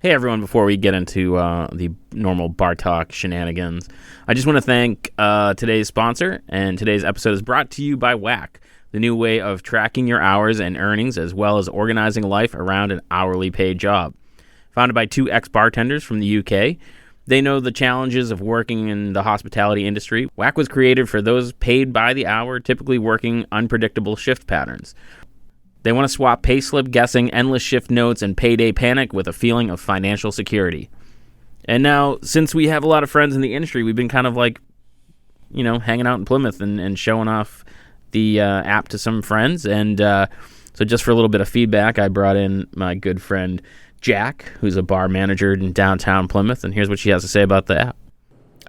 Hey everyone, before we get into the normal bar talk shenanigans, I just want to thank today's sponsor, and today's episode is brought to you by Whack, the new way of tracking your hours and earnings as well as organizing life around an hourly paid job. Founded by two ex-bartenders from the UK, they know the challenges of working in the hospitality industry. Whack was created for those paid by the hour, typically working unpredictable shift patterns. They want to swap payslip guessing, endless shift notes, and payday panic with a feeling of financial security. And now, since we have a lot of friends in the industry, we've been kind of like, hanging out in Plymouth and showing off the app to some friends. And so just for a little bit of feedback, I brought in my good friend Jack, who's a bar manager in downtown Plymouth. And here's what she has to say about the app.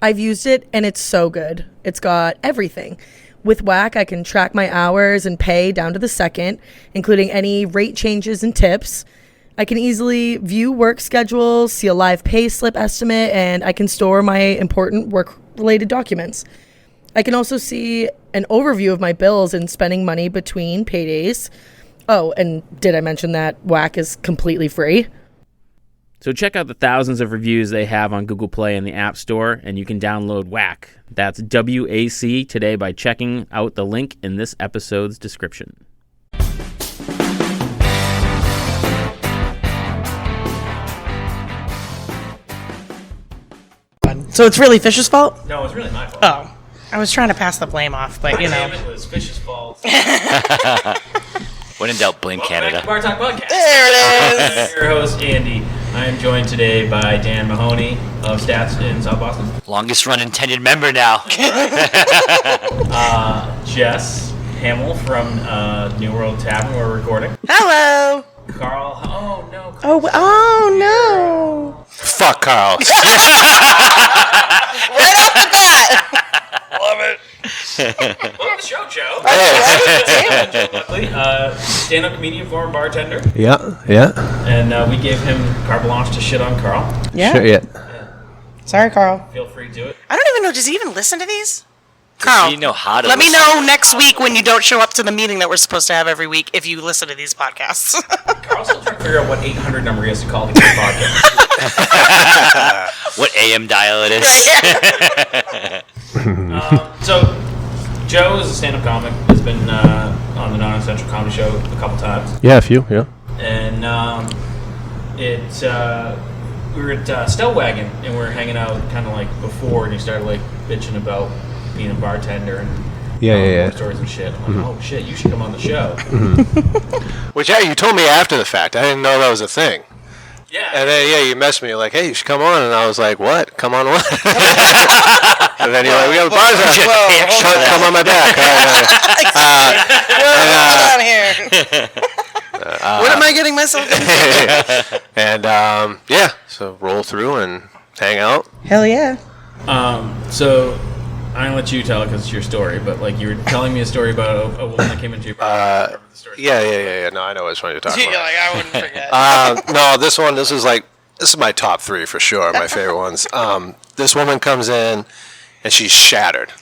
I've used it, and it's so good. It's got everything. With Whack, I can track my hours and pay down to the second, including any rate changes and tips. I can easily view work schedules, see a live pay slip estimate, and I can store my important work-related documents. I can also see an overview of my bills and spending money between paydays. Oh, and did I mention that Whack is completely free? So check out the thousands of reviews they have on Google Play and the App Store, and you can download Whack. That's WAC today by checking out the link in this episode's description. So it's really Fish's fault? No, it's really my fault. Oh. I was trying to pass the blame off, but Damn, it was Fish's fault. When in doubt, blame Canada. Bar Talk Podcast. There it is. Your host, Andy. I am joined today by Dan Mahoney of Stats in South Boston. Longest run intended member now. Jess Hamill from New World Tavern, where we're recording. Hello. Carl. Oh, no. Oh, no. Fuck Karl. Right off the bat. Love it. Welcome to the show, Joe. Oh, Joe Buckley, stand-up comedian, former bartender. Yeah. And we gave him carte blanche to shit on Carl. Yeah. Sure, yeah. Sorry, Carl. Feel free to do it. I don't even know. Does he even listen to these? Carl, You know how to let me listen. know next week when you don't show up to the meeting that we're supposed to have every week if you listen to these podcasts. Carl's still trying to figure out what 800 number he has to call to get a podcast. What AM dial it is. So, Joe is a stand-up comic. Has been on the Non-Essential Comedy Show a couple times. Yeah, a few, yeah. And we were at Stellwagen, and we were hanging out kind of like before, and you started like bitching about being a bartender and Yeah. stories and shit. I'm like, oh shit, you should come on the show. Which, yeah, you told me after the fact. I didn't know that was a thing. Yeah. And then, you messaged me. You're like, hey, you should come on. And I was like, what? Come on what? And then you're like, we have a bar. Come on my back. What's on here? What am I getting myself into? And, so roll through and hang out. Hell yeah. So I'm gonna let you tell it because it's your story. But like, you were telling me a story about a woman that came into your bar. Yeah. No, I know which one you're talking You're about. like, I wouldn't forget. No, this is my top three for sure, my favorite ones. This woman comes in, and she's shattered.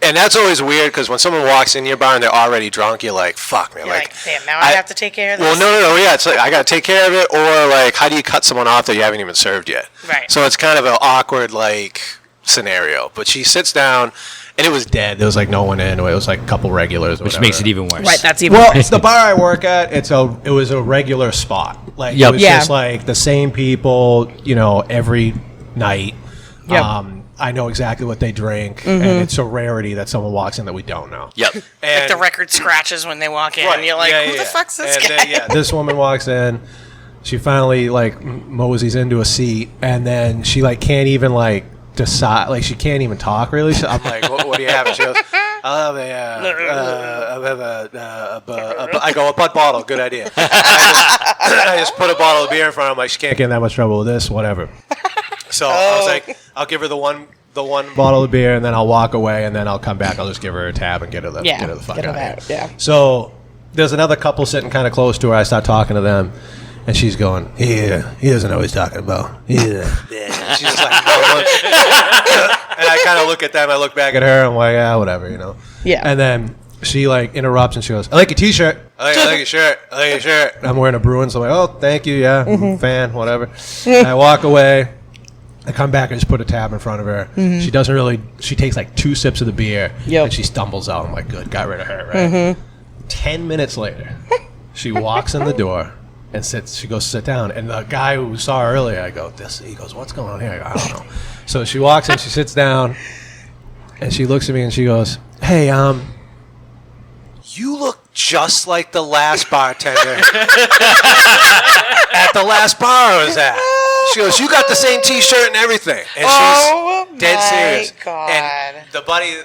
And that's always weird, because when someone walks in your bar and they're already drunk, you're like, fuck, man. You're like, damn, now I have to take care of this. Well, no, yeah, it's like, I got to take care of it, or, like, how do you cut someone off that you haven't even served yet? Right. So it's kind of an awkward, scenario. But she sits down, and it was dead. There was, no one in. It was, a couple regulars or Which whatever. makes it even worse. Right, that's even Well, worse. the bar I work at, it was a regular spot. Yep. It was Yeah. just, the same people, every night. Yep. I know exactly what they drink, and it's a rarity that someone walks in that we don't know. Yep. Like the record scratches when they walk in, and you're like, who the fuck's this guy? This woman walks in. She finally moseys into a seat, and then she can't even decide. She can't even talk really. So I'm like, what do you have? And she goes, I'll have I go, a Bud bottle. Good idea. I just put a bottle of beer in front of her. I'm like, she can't get in that much trouble with this. Whatever. So I was like, I'll give her the one bottle of beer, and then I'll walk away, and then I'll come back. I'll just give her a tab and get her the fuck out of here. Yeah. So there's another couple sitting kind of close to her. I start talking to them, and she's going, he doesn't know what he's talking about. She's just like, and I kind of look at them. I look back at her. I'm like, whatever, Yeah. And then she like interrupts and she goes, "I like your T-shirt. I like your shirt. I like your shirt." And I'm wearing a Bruins. So I'm like, "Oh, thank you. Yeah, fan, whatever." And I walk away. I come back and just put a tab in front of her. She doesn't really. She takes like 2 sips of the beer and she stumbles out. I'm like, "Good, got rid of her." Right. 10 minutes later, she walks in the door and sits. She goes sit down, and the guy who saw her earlier, I go, "This." He goes, "What's going on here?" I go, "I don't know." So she walks in, she sits down, and she looks at me and she goes, "Hey, you look just like the last bartender at the last bar I was at." She goes, "You got the same T-shirt and everything." And she's dead serious. God. And the buddy,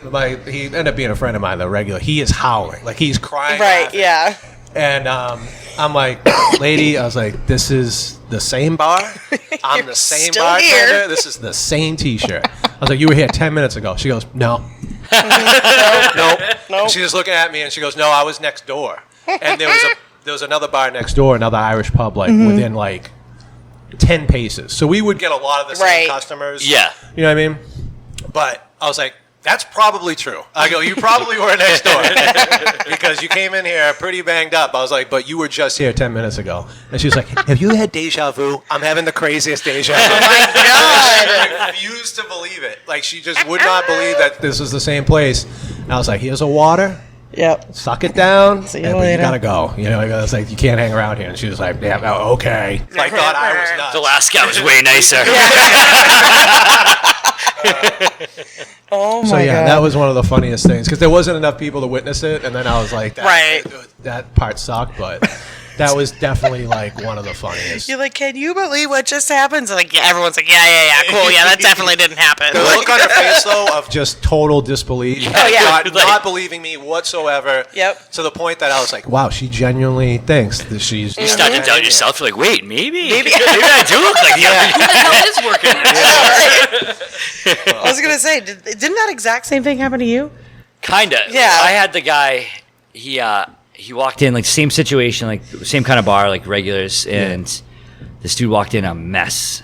he ended up being a friend of mine, the regular. He is howling, like he's crying. Right, laughing. yeah. And I'm like, "Lady," I was like, "This is the same bar. I'm the same still bartender. here. This is the same T-shirt." I was like, "You were here 10 minutes ago." She goes, "No." Nope. She was looking at me and she goes, "No, I was next door." And there was another bar next door, another Irish pub, like within like 10 paces. So we would get a lot of the same customers. Yeah. You know what I mean? But I was like, "That's probably true." I go, "You probably were next door because you came in here pretty banged up." I was like, "But you were just here 10 minutes ago." And she was like, "Have you had deja vu?" I'm having the craziest deja vu. Oh my God. I refused to believe it. Like, she just would not believe that this was the same place. And I was like, "Here's a water. Yep. Suck it down. See you but later. you gotta go." You know, I was like, "You can't hang around here." And she was like, "Yeah, oh, okay." Like, thought I was nuts. The last guy was way nicer. Oh my So yeah, God. that was one of the funniest things because there wasn't enough people to witness it, and then I was like, that part sucked, but that was definitely like one of the funniest. You're like, "Can you believe what just happened?" So like, yeah, everyone's like, yeah, cool, yeah, that definitely didn't happen. The look on her face though of just total disbelief, not believing me whatsoever. Yep. To the point that I was like, "Wow, she genuinely thinks that she's." You start to doubt yourself. You're like, wait, maybe I do look like Who the hell is working? I was gonna say, didn't that exact same thing happen to you? Kinda. Yeah. I had the guy. He walked in like same situation, like same kind of bar, like regulars, and this dude walked in a mess,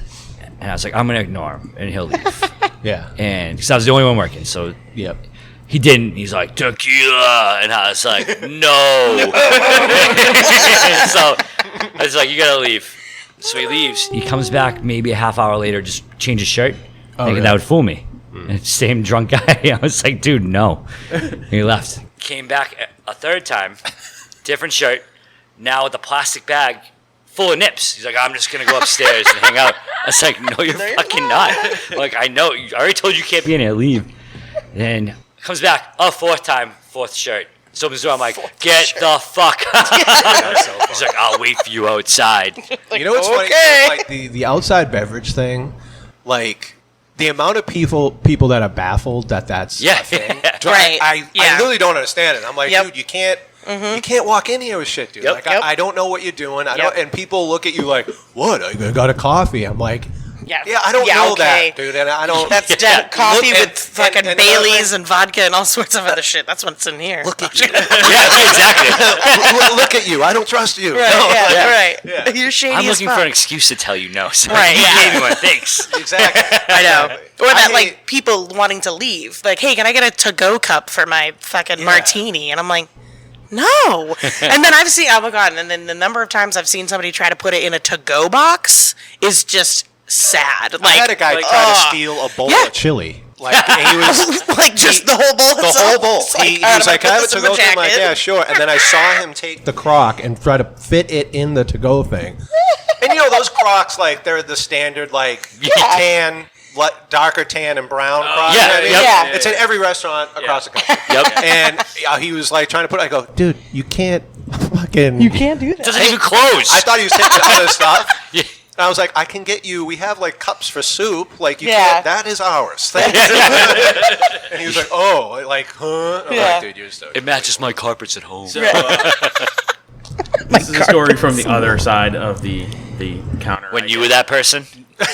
and I was like, I'm gonna ignore him, and he'll leave. Yeah. And because I was the only one working, so Yep. he didn't. He's like, tequila, and I was like, no. So I was like, you gotta leave. So he leaves. He comes back maybe a half hour later, just change his shirt, thinking that would fool me. And same drunk guy. I was like, dude, no. And he left. Came back a third time, different shirt, now with a plastic bag full of nips. He's like, I'm just going to go upstairs and hang out. I was like, no, you're fucking not. Like, I know. I already told you can't be in here. Leave. Then comes back a fourth time, fourth shirt. So opens the door. I'm like, get the fuck out. He's like, I'll wait for you outside. You know what's funny? Like the outside beverage thing, like the amount of people that are baffled that's a thing. Right. I literally don't understand it. I'm like, dude, you can't walk in here with shit, dude. Yep. Like I don't know what you're doing. I don't, and people look at you like, what? I got a coffee. I'm like, I don't know that, dude. And I don't. That's coffee with fucking Baileys and vodka and all sorts of other shit. That's what's in here. Look at you. Yeah, exactly. Look at you. I don't trust you. Right, right. You're shady I'm as looking fuck. for an excuse to tell you no. So Right, you yeah. gave me one. Thanks. Exactly. I know. Or that, like, people wanting to leave. Like, hey, can I get a to-go cup for my fucking martini? And I'm like, no. And then I've seen, oh my God, and then the number of times I've seen somebody try to put it in a to-go box is just sad. Like, I had a guy try to steal a bowl of chili. Like, and he was like just the whole bowl. The whole bowl. He was like, "Can I have a put this in to-go my thing?" I'm like, jacket. "Yeah, sure." And then I saw him take the crock and try to fit it in the to-go thing. And you know those crocks, like they're the standard, like tan, darker tan and brown crock. Yeah, You know what I mean? yeah. It's in every restaurant across the country. Yep. And he was like trying to put. I go, "Dude, you can't fucking. You can't do that. Doesn't even close. I thought he was taking other stuff. Yeah. And I was like, I can get you. We have like cups for soup. Like you can't. That is ours. Thanks. And he was like, "Oh, like, huh?" I'm like, "Dude, you're so." It matches my carpets at home. So, this is a story from the other side of the counter. When you were that person. Yeah,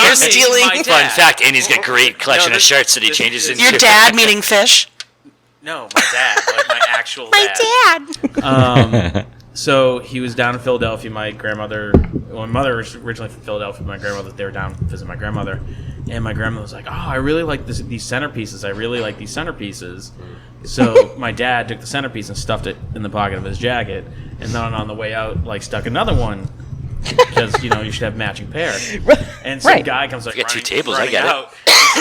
you're stealing. My Fun dad. fact, Andy's got a great collection of shirts that he changes into. Your dad meaning fish. No, my dad, like my actual My dad. So he was down in Philadelphia. My mother was originally from Philadelphia. My grandmother, they were down to visit my grandmother. And my grandmother was like, oh, I really like these centerpieces. I really like these centerpieces. So my dad took the centerpiece and stuffed it in the pocket of his jacket. And then on the way out, like, stuck another one. Because, you should have matching pair. And some guy comes like, you got two tables, running I get out.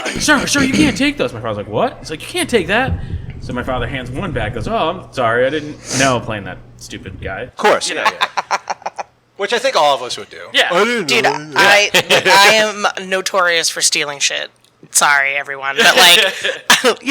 He's like, sir, you can't take those. My father's like, what? He's like, you can't take that. So my father hands one back, goes, oh, I'm sorry, I didn't know, playing that stupid guy. Of course, yeah. Which I think all of us would do. Yeah. Dude, I am notorious for stealing shit. Sorry, everyone. But,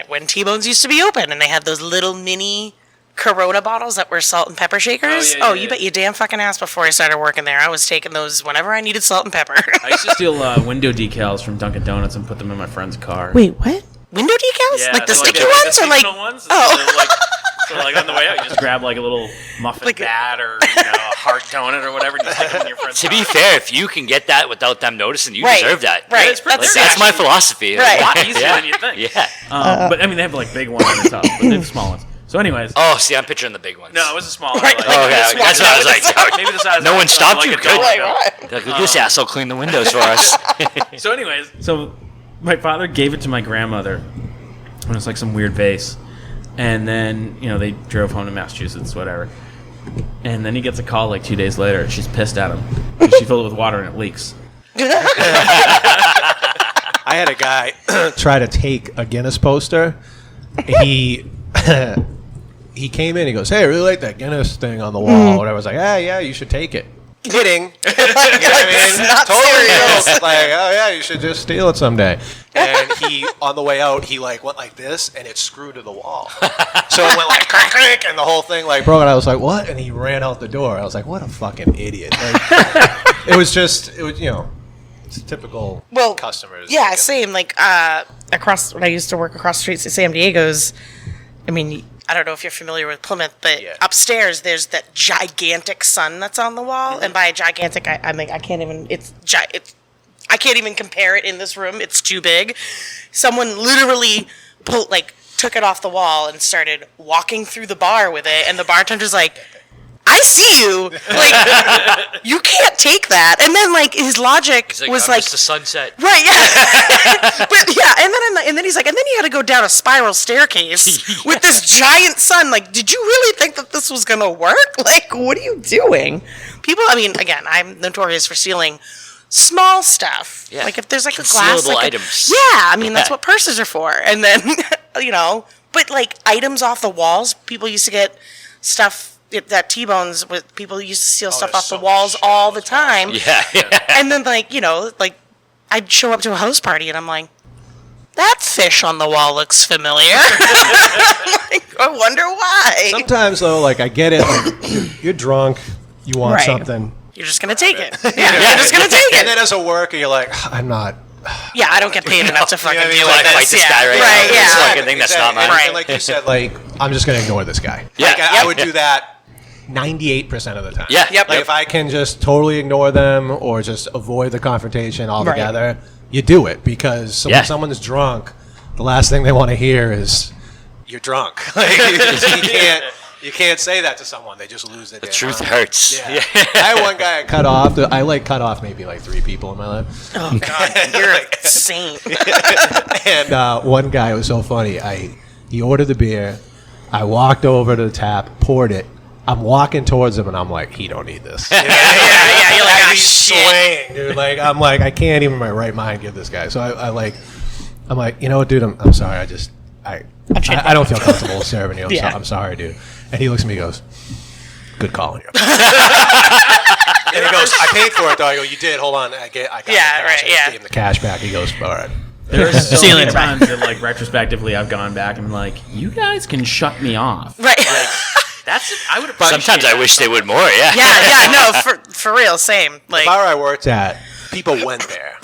when T-Bones used to be open and they had those little mini Corona bottles that were salt and pepper shakers. You bet your damn fucking ass before I started working there. I was taking those whenever I needed salt and pepper. I used to steal window decals from Dunkin' Donuts and put them in my friend's car. Wait, what? Window decals? Yeah, like the so sticky the ones? Or like... seasonal ones? Oh. So on the way out, you just grab like a little muffin bat or a heart donut or whatever, and you stick them in your friend's To car. be fair, if you can get that without them noticing, you deserve that. Right. It's pretty- That's my philosophy. Right. A lot easier than you think. Yeah. But I mean, they have like big ones on the top, but they have small ones. So, anyways. Oh, see, I'm picturing the big ones. No, it was a small one. Right. Like, Oh, okay. That's what I was like. maybe the size. No of one stopped like you. a Good. donut dough. Like, this asshole cleaned the windows for us. So, anyways, my father gave it to my grandmother when it was like some weird vase. And then, they drove home to Massachusetts, whatever. And then he gets a call like 2 days later. She's pissed at him. She filled it with water and it leaks. I had a guy try to take a Guinness poster. He he came in. He goes, "Hey, I really like that Guinness thing on the wall." And I was like, yeah, you should take it." Kidding. Not Totally serious. joke. Like, oh yeah, you should just steal it someday. And he, on the way out, he like went like this, and it screwed to the wall. So it went like crank, crank, and the whole thing like broke. And I was like, "What?" And he ran out the door. I was like, "What a fucking idiot!" Like, it was it's typical customers. Yeah, same. Like, when I used to work across the streets at San Diego's, I mean, I don't know if you're familiar with Plymouth, but upstairs there's that gigantic sun that's on the wall. And by gigantic, I mean, I can't even, I can't even compare it in this room. It's too big. Someone literally took it off the wall and started walking through the bar with it. And the bartender's like, I see you. Like, you can't take that. And then, his logic was It's the sunset. right, yeah. But, yeah, and then he's like, and then he had to go down a spiral staircase with this giant sun. Like, did you really think that this was going to work? Like, what are you doing? People, I mean, again, I'm notorious for stealing small stuff. Yeah. Like, if there's, a glass. Concealable items. Yeah, I mean, that's what purses are for. And then, but, items off the walls, people used to get stuff. That T-Bones with people used to steal stuff off the walls all the time. Yeah. And then I'd show up to a host party and I'm like, that fish on the wall looks familiar. I wonder why. Sometimes though, I get it. Like, you're drunk, you want something. You're just gonna take it. Yeah, you're just gonna take And it. then as a worker, you're like, I'm not. Yeah, I don't get paid enough to fucking be You like fight this. this guy right now. Right. This Yeah. fucking thing that's not mine. Right. And like you said, I'm just gonna ignore this guy. Yeah. Like, I would do that 98% of the time. Yeah. Yep. Like if I can just totally ignore them or just avoid the confrontation altogether, you do it because when someone's drunk, the last thing they want to hear is you're drunk. Like, you can't say that to someone; they just lose it. The truth hurts. Yeah. I had one guy I cut off. I cut off maybe 3 people in my life. Oh God, you're a saint. And one guy was so funny. He ordered the beer. I walked over to the tap, poured it. I'm walking towards him, and I'm like, he don't need this. Yeah. You're like, He's shit. swaying, dude. I'm like, I can't even in my right mind give this guy. So I'm like, you know what, dude? I'm sorry. I don't feel comfortable serving you. I'm sorry, dude. And he looks at me and goes, good calling you. And he goes, I paid for it, though. I go, you did. Hold on. I got the cash. I just gave him the cash back. He goes, all right. There are so many times that, retrospectively, I've gone back and I'm like, you guys can shut me off. Right. I would. Sometimes I wish they would more. Yeah. Yeah. No, for real, same. The bar I worked at, people went there.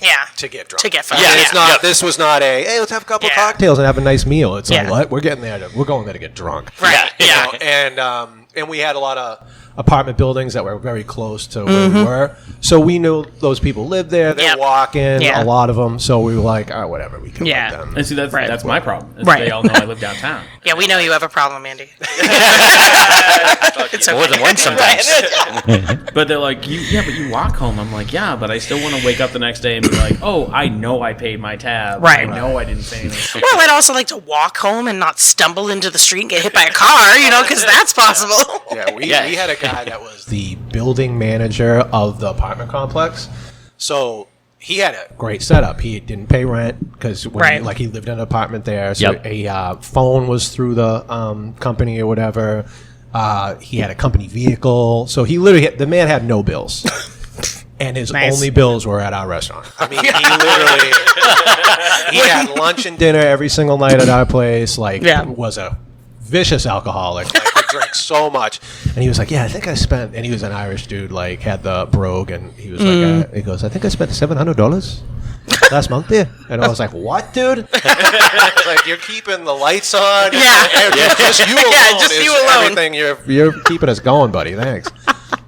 Yeah. To get drunk. To get fucked. Yeah. It's not. Yep. This was not hey, let's have a couple of cocktails and have a nice meal. It's like, what? We're getting there. We're going there to get drunk. Right. You know? And we had a lot of apartment buildings that were very close to where we were. So we knew those people lived there. They're Yep. walking, Yeah. a lot of them. So we were like, all right, whatever, we can Yeah. let them. And see, that's my problem. is Right. They all know I live downtown. Yeah, we know you have a problem, Andy. It's More than one sometimes. But they're like, but you walk home. I'm like, yeah, but I still want to wake up the next day and be like, oh, I know I paid my tab. Right. I know I didn't say anything. Well, I'd also like to walk home and not stumble into the street and get hit by a car, because that's possible. Yeah, we had a guy that was the building manager of the apartment complex. So he had a great setup. He didn't pay rent because Right. he lived in an apartment there. So Yep. a phone was through the company or whatever. He had a company vehicle. So he literally the man had no bills. And his Nice. only bills were at our restaurant. I mean, he had lunch and dinner every single night at our place. Was a vicious alcoholic. Would drink so much. And he was like, yeah, I think I spent, and he was an Irish dude, had the brogue, and he was like, he goes, I think I spent $700 last month there. And I was like, what, dude? I was like, you're keeping the lights on. Yeah. Just you alone. Yeah, just is you alone. Everything you're keeping us going, buddy. Thanks.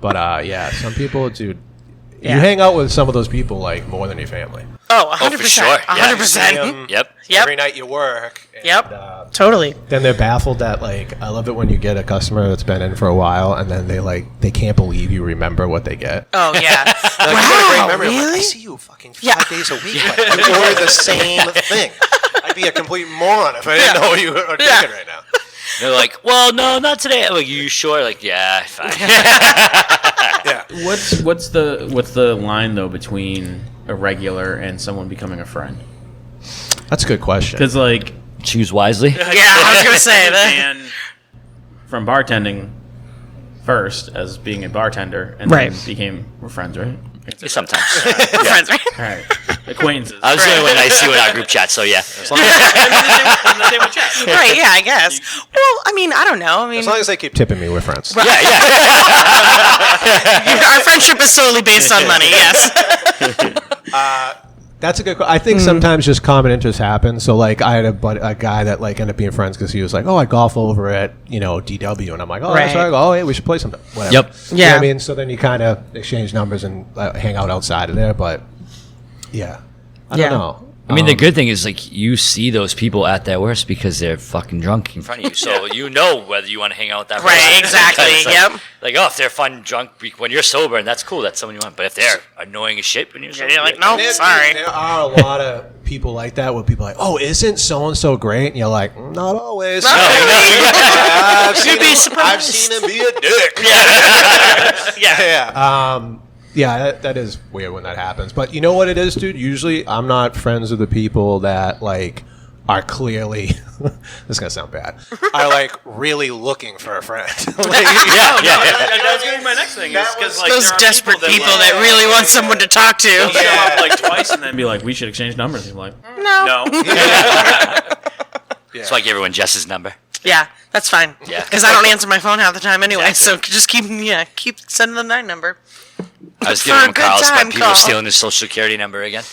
But some people, dude, you hang out with some of those people more than your family. Oh, 100%. for sure. Yeah. 100%. Yep. Every night you work. And, Yep. Totally. then they're baffled that I love it when you get a customer that's been in for a while and then they can't believe you remember what they get. Oh, yeah. You got a great memory. I'm like, I really? see you fucking 5 days a week. But you order the same thing. I'd be a complete moron if I didn't know what you were drinking right now. They're like, well, no, not today. I'm like, you sure? Like, yeah, fine. Yeah. What's the line though between a regular and someone becoming a friend? That's a good question. Because Choose wisely. Yeah, I was going to say that. man from bartending first as being a bartender and Right. then we're friends, right? Sometimes. Friends, right? All right, acquaintances. I was the only one I see in our group chat, so yeah. Right, yeah, I guess. Well, I mean, I don't know. I mean, As long as they keep tipping me, we're friends. Yeah. our friendship is solely based on money, yes. That's a good. I think sometimes just common interests happen. So I had a guy that ended up being friends because he was like, oh, I golf over at DW, and I'm like, oh, that's Right. right. Oh, hey, we should play sometime. Whatever. Yep. You know Yeah. what I mean, so then you kind of exchange numbers and hang out outside of there. But yeah, I Yeah. don't know. I mean, the good thing is, you see those people at their worst because they're fucking drunk in front of you. So you know whether you want to hang out with that person. Right, exactly, It's yep. Oh, if they're fun drunk when you're sober, and that's cool, that's someone you want. But if they're annoying as shit when you're sober, You're like, nope, sorry. There are a lot of people like that where people are like, oh, isn't so and so great? And you're like, not always. I've seen You'd be him- surprised. I've seen him be a dick. Yeah. Yeah, that is weird when that happens. But you know what it is, dude? Usually I'm not friends with the people that are clearly this is gonna sound bad. Are really looking for a friend. That was gonna be my next thing. Those desperate people that really want someone to talk to. Show up twice and then be like, we should exchange numbers. I'm like, No. no. So I gave everyone Jess's number. Yeah, that's fine. Yeah. Because I don't answer my phone half the time anyway, Exactly. so just keep sending them that number. I was For giving a him good Karl's, time, but people were Karl. stealing his social security number again.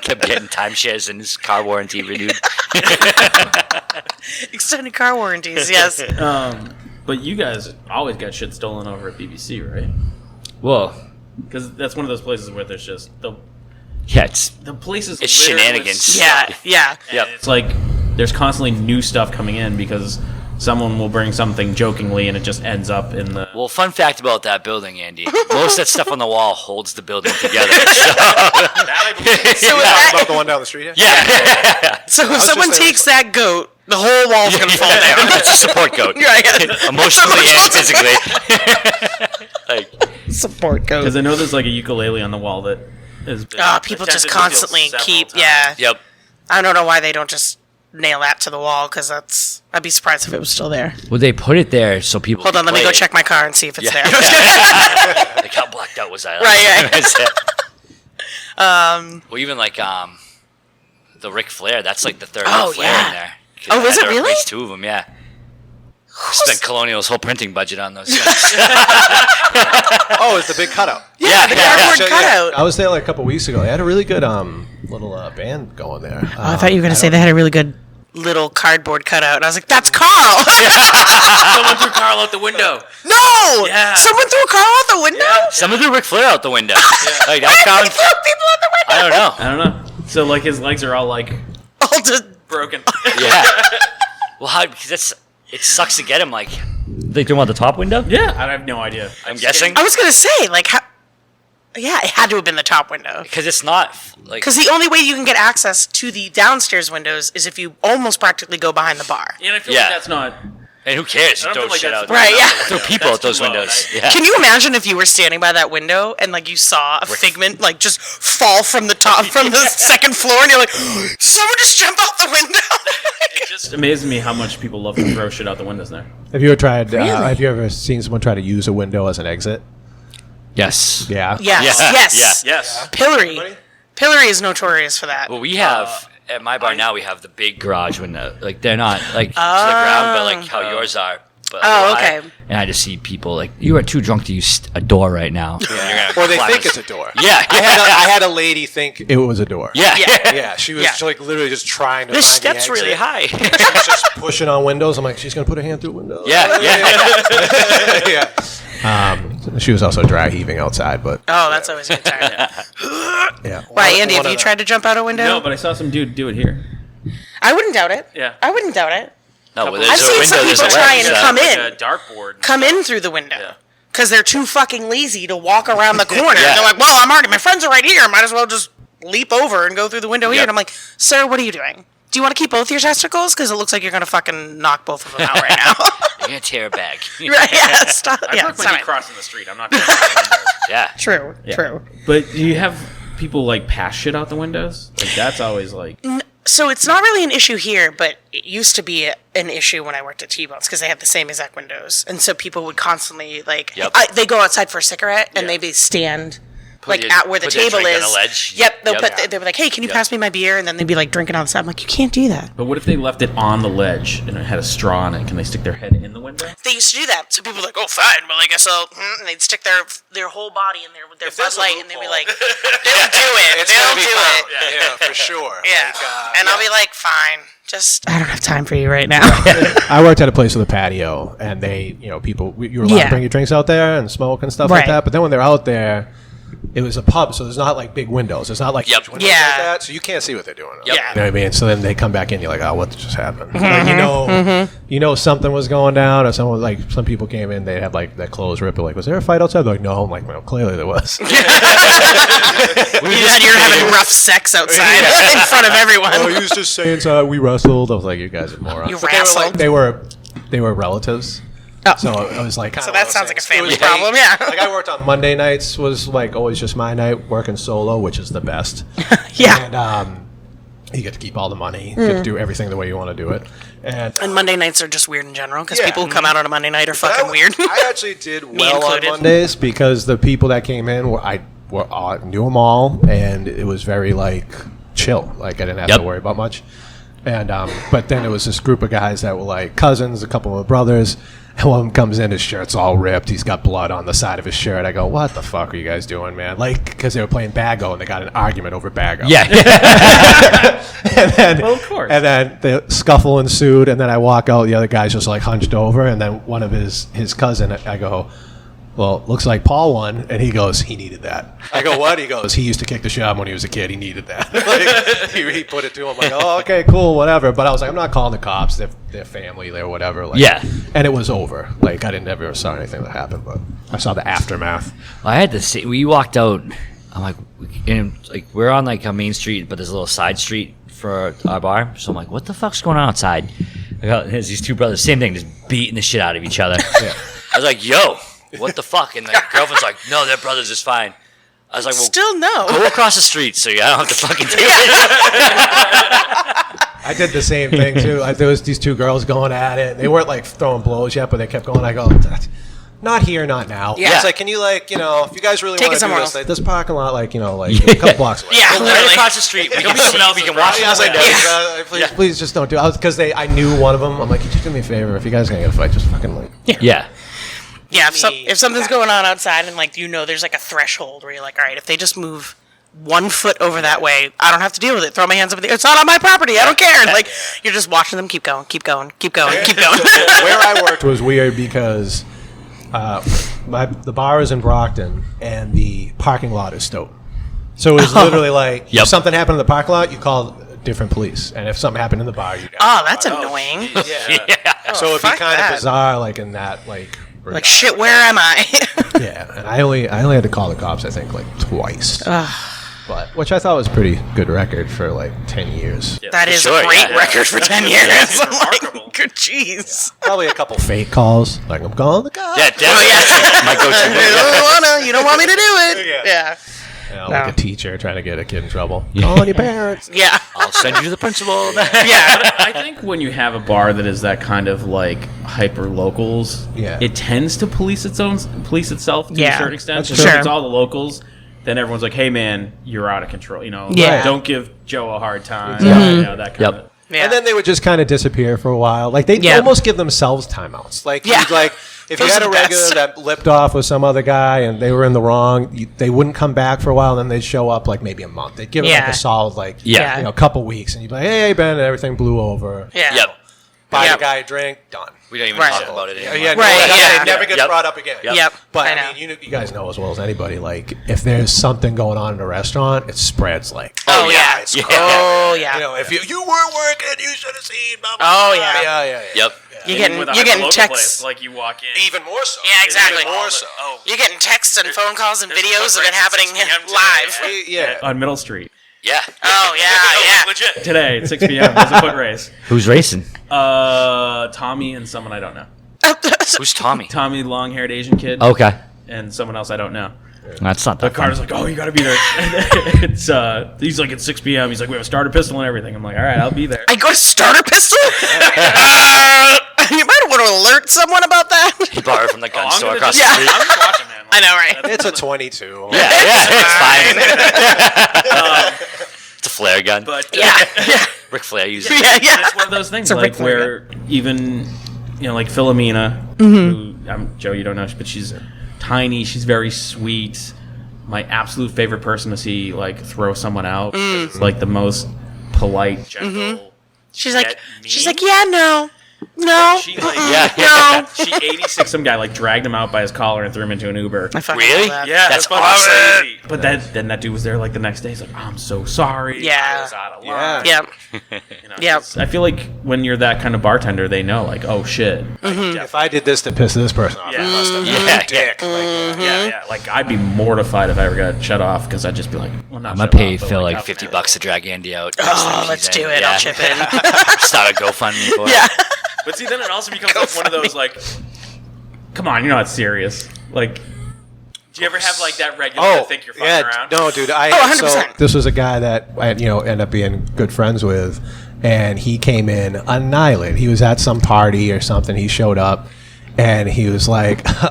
Kept getting timeshares and his car warranty renewed. Extended car warranties, yes. But you guys always got shit stolen over at BBC, right? Well, Because that's one of those places where there's just the place is It's littered with shenanigans. stuff. Yeah. Yep. It's like there's constantly new stuff coming in because someone will bring something jokingly and it just ends up in the. well, fun fact about that building, Andy. Most of that stuff on the wall holds the building together. So, So, About the one down the street here? so if someone just takes that goat, the whole wall's going to fall down. It's a support goat. Right. Emotionally and physically. Support goat. Because I know there's a ukulele on the wall that is. People just constantly keep, Yep. I don't know why they don't just nail that to the wall, because I'd be surprised if it was still there. Well, they put it there so people. Hold on, let me play go it. check my car and see if it's there. Like how blacked out was I? Right. Well, even the Ric Flair. That's the third Oh, Ric Flair yeah. in there. Oh, is it At really? least 2 of them. Yeah. Spent Colonial's whole printing budget on those things. Oh, it's the big cutout. The cardboard So, cutout. I was there a couple weeks ago. They had a really good little band going there. I thought you were going to say they had a really good little cardboard cutout, and I was like, "That's Karl." Someone threw Karl out the window. No, Yeah. someone threw Karl out the window. Someone threw Ric Flair out the window. Like Why that did he counts. throw people out the window? I don't know. I don't know. So like his legs are all like All just broken. Yeah. Well, how? Because it sucks to get him. Like they threw him out the top window. Yeah, I have no idea. I'm guessing I was gonna say, like, how? Yeah, it had to have been the top window. because it's not like. Because the only way you can get access to the downstairs windows is if you almost practically go behind the bar. And I feel Yeah. like that's not. And who cares? I don't Throw feel like shit that's out. Right, yeah. Throw people That's at those too low. windows. Yeah. Can you imagine if you were standing by that window and like you saw a figment like just fall from the top from the second floor and you're like, someone just jump out the window? It just amazes me how much people love to throw shit out the windows there. Have you ever tried? Have you ever seen someone try to use a window as an exit? Yes. Yeah. Yes, Yeah, yes. Yes. Pillory is notorious for that. Well, we have at my bar now. We have the big garage window. Like they're not like to the ground, but like how yours are. But Oh, high. okay. And I just see people like you are too drunk to use a door right now. Or they think it's a door. Yeah. I had a lady think it was a door. Yeah. Yeah, she was Yeah. like literally just trying to This find step's the really exit. high. She was just pushing on windows. I'm like, she's gonna put her hand through a window. Yeah. yeah. She was also dry heaving outside, but Oh, that's always a good time. yeah. Why, Andy, have One you of tried to jump out a window? No, but I saw some dude do it here. I wouldn't doubt it. Yeah. I wouldn't doubt it. No, but I've there's a seen window. some There's people a try ledge. and so- come in. Like a dartboard. Come in through the window. Yeah. Because they're too fucking lazy to walk around the corner. Yeah. They're like, well, my friends are right here. Might as well just leap over and go through the window here. Yep. And I'm like, sir, what are you doing? Do you want to keep both your testicles? Because it looks like you're going to fucking knock both of them out right now. You're gonna tear a bag. Right, yeah, stop. I Yeah, park my stop dick it. crossing the street. I'm not going to Yeah. True, true. But do you have people like pass shit out the windows? Like that's always like. So it's not really an issue here, but it used to be an issue when I worked at T-Bones because they had the same exact windows. And so people would constantly, like, Yep. they go outside for a cigarette and Yeah. they'd stand... Put like your- at where the put their table drink on is. a ledge. Yep, they'll Yep. put. They'll be like, "Hey, can you pass me my beer?" And then they'd be like drinking on the side. I'm like, "You can't do that." But what if they left it on the ledge and it had a straw on it? Can they stick their head in the window? They used to do that. So people were like, "Oh, fine." Well, I guess I'll. And they'd stick their whole body in there with their Bud there's a Light, and they'd be loophole. like, "They'll do it. It's They'll gonna be do fine. it." Yeah, for sure. Yeah. Like, And I'll be like, "Fine, just I don't have time for you right now." I worked at a place with a patio, and they, people, you were allowed Yeah. to bring your drinks out there and smoke and stuff like Right. that. But then when they're out there, it was a pub, so there's not like big windows. It's not like Yep. huge windows Yeah. like that, so you can't see what they're doing. Yep. Yeah. You know what I mean? So then they come back in, you're like, oh, what just happened? Like, you know something was going down, or someone, like, some people came in, they had like their clothes ripped. They're like, was there a fight outside? They're like, no. I'm like, well, clearly there was. You're having rough sex outside in front of everyone. Oh, you was just saying we wrestled. I was like, you guys are morons. You But they were, like, wrestled? they were relatives. Oh. So I was like, So that sounds like a family It was problem, yeah. Like I worked on Monday nights, was like always just my night, working solo, which is the best. Yeah. And you get to keep all the money, you get to do everything the way you want to do it. And And Monday nights are just weird in general because Yeah. people who come out on a Monday night are fucking weird. I actually did well on included. Mondays because the people that came in knew them all, and it was very like chill. Like I didn't have Yep. to worry about much. And but then there was this group of guys that were like cousins, a couple of brothers. And one of them comes in, his shirt's all ripped. He's got blood on the side of his shirt. I go, what the fuck are you guys doing, man? Like, because they were playing Bago, and they got in an argument over Bago. Yeah. And then, Well, of course. And then the scuffle ensued, and then I walk out. The other guy's just like hunched over, and then one of his cousin, I go, well, looks like Paul won, and he goes, he needed that. I go, what? He goes, he used to kick the shit out when he was a kid. He needed that. Like, he put it to him. Like, oh, okay, cool, whatever. But I was like, I'm not calling the cops. They're family, they're whatever. Like, Yeah. And it was over. Like, I didn't ever saw anything that happened, but I saw the aftermath. I had to see. We walked out. I'm like, and like we're on like a main street, but there's a little side street for our bar. So I'm like, what the fuck's going on outside? There's these two brothers, same thing, just beating the shit out of each other. I was like, yo, what the fuck? And the girlfriend's like, no, they're brothers, it's fine. I was like, well, Still no. go across the street so I don't have to fucking do it. I did the same thing too. There was these two girls going at it. They weren't like throwing blows yet, but they kept going. I go, not here, not now. Yeah. It's like, can you if you guys really Take want it to do somewhere this, else. like this parking lot, a couple blocks away. Yeah, Go right literally. across the street. We can see, we can watch I was like, the please, please just don't do it. Because I knew one of them. I'm like, could you do me a favor? If you guys are gonna get a fight, just fucking like. Yeah. Yeah, if something's going on outside and like there's like a threshold where you're like, all right, if they just move 1 foot over that way. I don't have to deal with it. Throw my hands up in the air. It's not on my property. I don't care. Like, you're just watching them keep going, keep going, keep going, keep going. Where I worked was weird because the bar is in Brockton and the parking lot is Stoughton. So it was literally like, if something happened in the parking lot, you call different police. And if something happened in the bar, you that's annoying. So it'd be kind of bizarre, like in that, like shit, where am I? and I only had to call the cops, I think, like twice. But which I thought was a pretty good record for like 10 years. Yeah, that is a great record for 10 years. I'm like, good jeez. Probably a couple fake calls, like I'm calling the cops. Yeah, definitely. My go-to. You don't want me to do it. Yeah. Like a teacher trying to get a kid in trouble. Calling your parents. Yeah. I'll send you to the principal. I think when you have a bar that is that kind of like hyper locals, it tends to police itself to a certain extent. So if it's all the locals, then everyone's like, "Hey, man, you're out of control." Don't give Joe a hard time. That kind of. Yeah. And then they would just kind of disappear for a while. Like they'd almost give themselves timeouts. Like if you had a regular that lipped off with some other guy and they were in the wrong, they wouldn't come back for a while. And then they'd show up like maybe a month. They'd give it like a solid couple weeks, and you'd be like, "Hey, Ben," and everything blew over. Yeah. Yep. Buy the guy a drink, done. We don't even talk about it anymore. It never gets brought up again. Yep. But I mean, you guys know as well as anybody, like if there's something going on in a restaurant, it spreads like. Oh yeah. If you weren't working, you should have seen. Blah, blah, blah. Yeah. Yep. You're getting texts. Like you walk in. Even more so. Yeah, exactly. Even more so. You're getting texts and phone calls and videos of it happening live. On Middle Street. Yeah. Oh yeah. Legit. Today at 6 p.m. There's a foot race. Who's racing? Tommy and someone I don't know. Who's Tommy? Tommy, long-haired Asian kid. Okay. And someone else I don't know. That's not that. But Carter's like, "Oh, you got to be there." He's like, "It's 6 p.m." He's like, "We have a starter pistol and everything." I'm like, "All right, I'll be there." I go to starter pistol. You might want to alert someone about that. He borrowed from the gun store across the street. I'm just watching, man. I know, right? It's a 22. Yeah, it's fine. It's a flare gun. But Ric Flair uses it. Yeah. It's one of those things like where even like Philomena, who Joe, you don't know, but she's tiny. She's very sweet. My absolute favorite person to see like throw someone out. It's like the most polite, gentle. She's like, yeah, no. She she 86 some guy like dragged him out by his collar and threw him into an Uber. Really? Yeah, that's awesome. Crazy. But then that dude was there like the next day. He's like, "Oh, I'm so sorry. Yeah. I was out of line." Yeah. I feel like when you're that kind of bartender, they know like, "Oh shit." If I did this to piss this person off, I must have been a dick. Like I'd be mortified if I ever got shut off because I'd just be like, "Well, not." I'm gonna pay Phil like $50 to drag Andy out. Oh, let's do it. I'll chip in. Start a GoFundMe for it. Yeah. But see, then it also becomes like one of those like, come on, you're not serious. Like, do you ever have like that regular that think you're fucking around? No, dude. 100%. So this was a guy that I ended up being good friends with, and he came in annihilated. He was at some party or something. He showed up, and he was like, I'll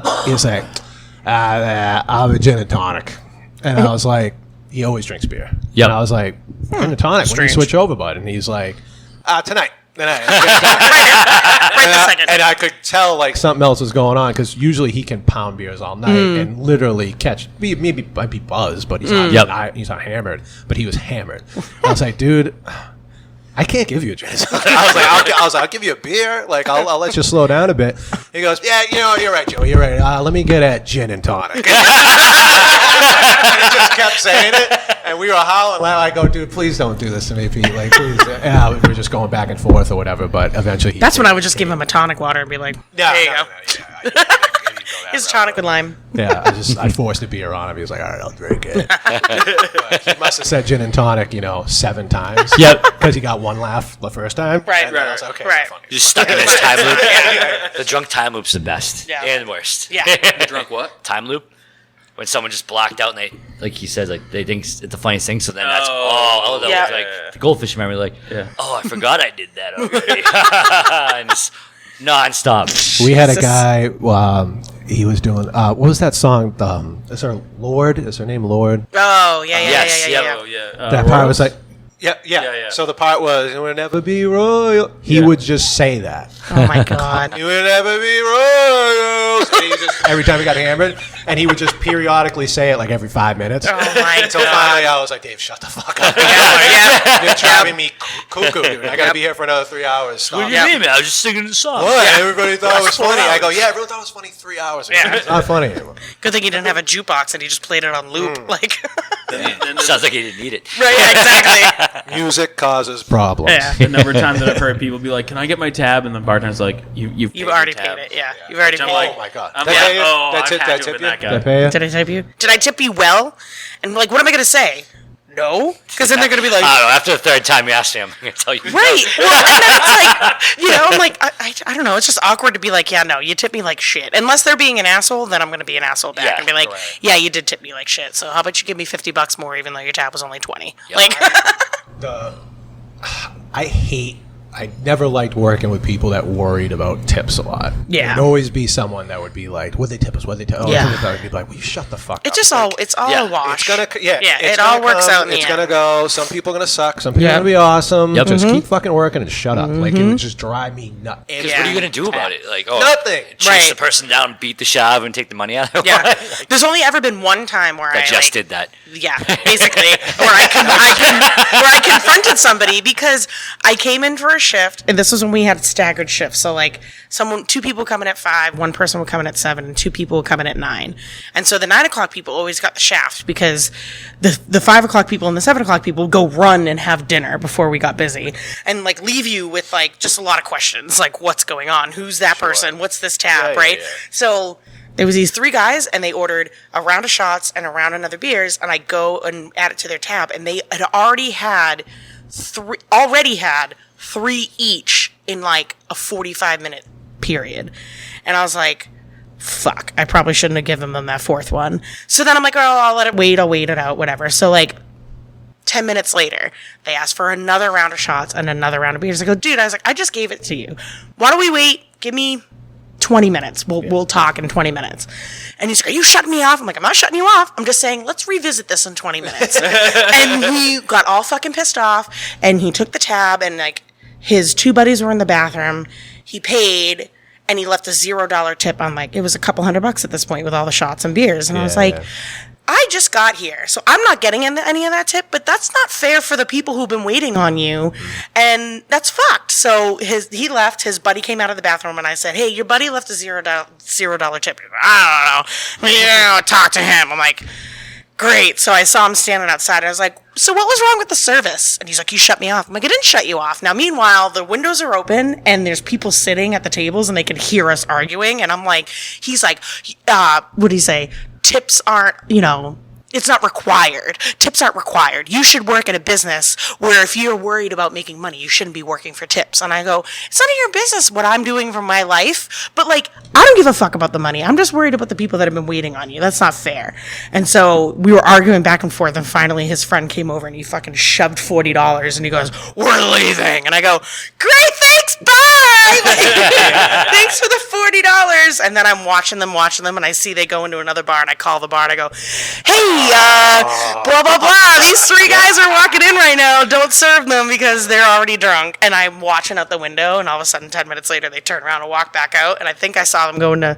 have a gin and tonic, and I was like, he always drinks beer. Yep. And I was like, gin and tonic. When do you switch over, bud? And he's like, tonight. Right this second. And I could tell like something else was going on because usually he can pound beers all night and literally maybe might be buzzed, but he's not hammered. But he was hammered. I was like, dude, I can't give you a drink. I was like, I'll give you a beer. Like I'll let you slow down a bit. He goes, yeah, you're right, Joe. You're right. Let me get that gin and tonic. And he just kept saying it, and we were howling. I go, dude, please don't do this to me, Pete. Like, please. We were just going back and forth or whatever. But eventually, that's when I would just give him a tonic water and be like, there you go. His tonic with lime. Yeah, I forced a beer on him. He was like, all right, I'll drink it. But he must have said gin and tonic, 7 times. Yep. Because he got one laugh the first time. Right. And then I was like, okay, Right. funny. You're stuck in this time loop. The drunk time loop's the best. Yeah. And worst. Yeah. The drunk what? Time loop. When someone just blocked out and they, like he says, like they think it's the funniest thing. So then that's all. Yeah. Like the goldfish memory, like, oh, I forgot I did that already. And just nonstop. We had a guy. He was doing. What was that song? Is her Lord? Is her name Lord? Oh, yeah. Yes, Yeah. Oh yeah. That part was like. Yeah. So the part was, "It will never be royal." He would just say that. Oh my god. You will never be royals. And he just, Every time he got hammered, and he would just periodically say it like every 5 minutes. Oh my until god. finally I was like, Dave, shut the fuck up. Yeah. You're driving me cuckoo, dude. I gotta be here for another 3 hours. Stop. What do you mean, man? I was just singing the song. What? Everybody thought it was funny. I go, hours. yeah, everyone thought it was funny 3 hours ago. Yeah. It's not funny anymore. Good thing he didn't have a jukebox and he just played it on loop. Like, Sounds like he didn't need it. right? Yeah, exactly. Music causes problems. Yeah. The number of times that I've heard people be like, "Can I get my tab?" And the bartender's like, "You've You've already paid it. Yeah, you've already Which I'm paid like, it. Oh my god. I'm Did like, I tip you? oh, Did I I've tip- had did I to tip have you? been that Did I guy. pay you? Did I tip you? Did I tip you well? And like, what am I gonna say? No, because then they're gonna be like, I don't know. After the third time you asked me, I'm going to tell you. right. Well, and then it's like, I'm like, I don't know. It's just awkward to be like, yeah, no, you tip me like shit. Unless they're being an asshole, then I'm gonna be an asshole back Yeah, and be like, right. yeah, you did tip me like shit. So how about you give me $50 more, even though your tab was only 20? Yep. Like, I never liked working with people that worried about tips a lot. Yeah. There'd always be someone that would be like, "Would they tip us? Would they tip us?" Yeah. I'd be like, "Will you shut the fuck up?" it's just all, it's all Yeah, a wash. It's gonna, yeah, it it's all gonna works come, out in the It's end. gonna go. Some people are gonna suck. Some people are Yeah. gonna be awesome. Yep. Just keep fucking working and shut up. Like it would just drive me nuts. Because Yeah. what are you going to do about it? Like, Nothing. Chase Right. the person down, beat the shav, and take the money out of Yeah. Like, There's only ever been one time where I I just like, did that. Yeah, basically, where I confronted somebody because I came in for a shift, and this was when we had staggered shifts. So like, two people come in at 5, one person would come in at 7, and 2 people would come in at 9. And so the 9 o'clock people always got the shaft because the 5 o'clock people and the 7 o'clock people would go run and have dinner before we got busy, and like leave you with like just a lot of questions, like what's going on, who's that person, what's this tab, right? So there was these 3 guys, and they ordered a round of shots and a round of another beers, and I go and add it to their tab, and they had already had 3 each in like a 45-minute period. And I was like, fuck, I probably shouldn't have given them that 4th one. So then I'm like, oh, I'll let it wait, I'll wait it out, whatever. So like 10 minutes later, they asked for another round of shots and another round of beers. I go, dude, I just gave it to you. Why don't we wait? Give me 20 minutes. We'll talk in 20 minutes. And he's like, are you shutting me off? I'm like, I'm not shutting you off. I'm just saying, let's revisit this in 20 minutes. And he got all fucking pissed off, and he took the tab, and like his 2 buddies were in the bathroom. He paid, and he left a $0 tip on like, it was a couple $100 at this point with all the shots and beers. And I was like, I just got here, so I'm not getting any of that tip, but that's not fair for the people who've been waiting on you, and that's fucked. So he left, his buddy came out of the bathroom, and I said, hey, your buddy left a $0 tip. I don't know. Yeah, talk to him. I'm like, great. So I saw him standing outside, and I was like, so what was wrong with the service? And he's like, you shut me off. I'm like, I didn't shut you off. Now, meanwhile, the windows are open, and there's people sitting at the tables, and they can hear us arguing, and I'm like, he's like, what did he say? Tips aren't, it's not required. Tips aren't required. You should work in a business where if you're worried about making money, you shouldn't be working for tips. And I go, it's none of your business what I'm doing for my life. But like, I don't give a fuck about the money. I'm just worried about the people that have been waiting on you. That's not fair. And so we were arguing back and forth. And finally his friend came over and he fucking shoved $40 and he goes, we're leaving. And I go, great, thanks, bye. Like, thanks for the $40. And then I'm watching them and I see they go into another bar and I call the bar and I go, hey, blah, blah, blah. These 3 guys are walking in right now. Don't serve them because they're already drunk. And I'm watching out the window, and all of a sudden, 10 minutes later, they turn around and walk back out. And I think I saw them go into...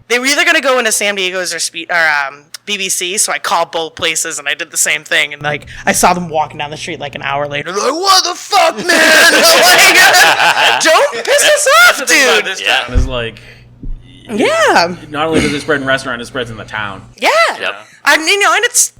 They were either going to go into San Diego's or BBC, so I called both places, and I did the same thing. And, like, I saw them walking down the street, like, an hour later. They're like, what the fuck, man? Like, don't piss us off, dude. This town is like... Yeah. Not only does it spread in restaurant, it spreads in the town. Yeah. Yep. And it's...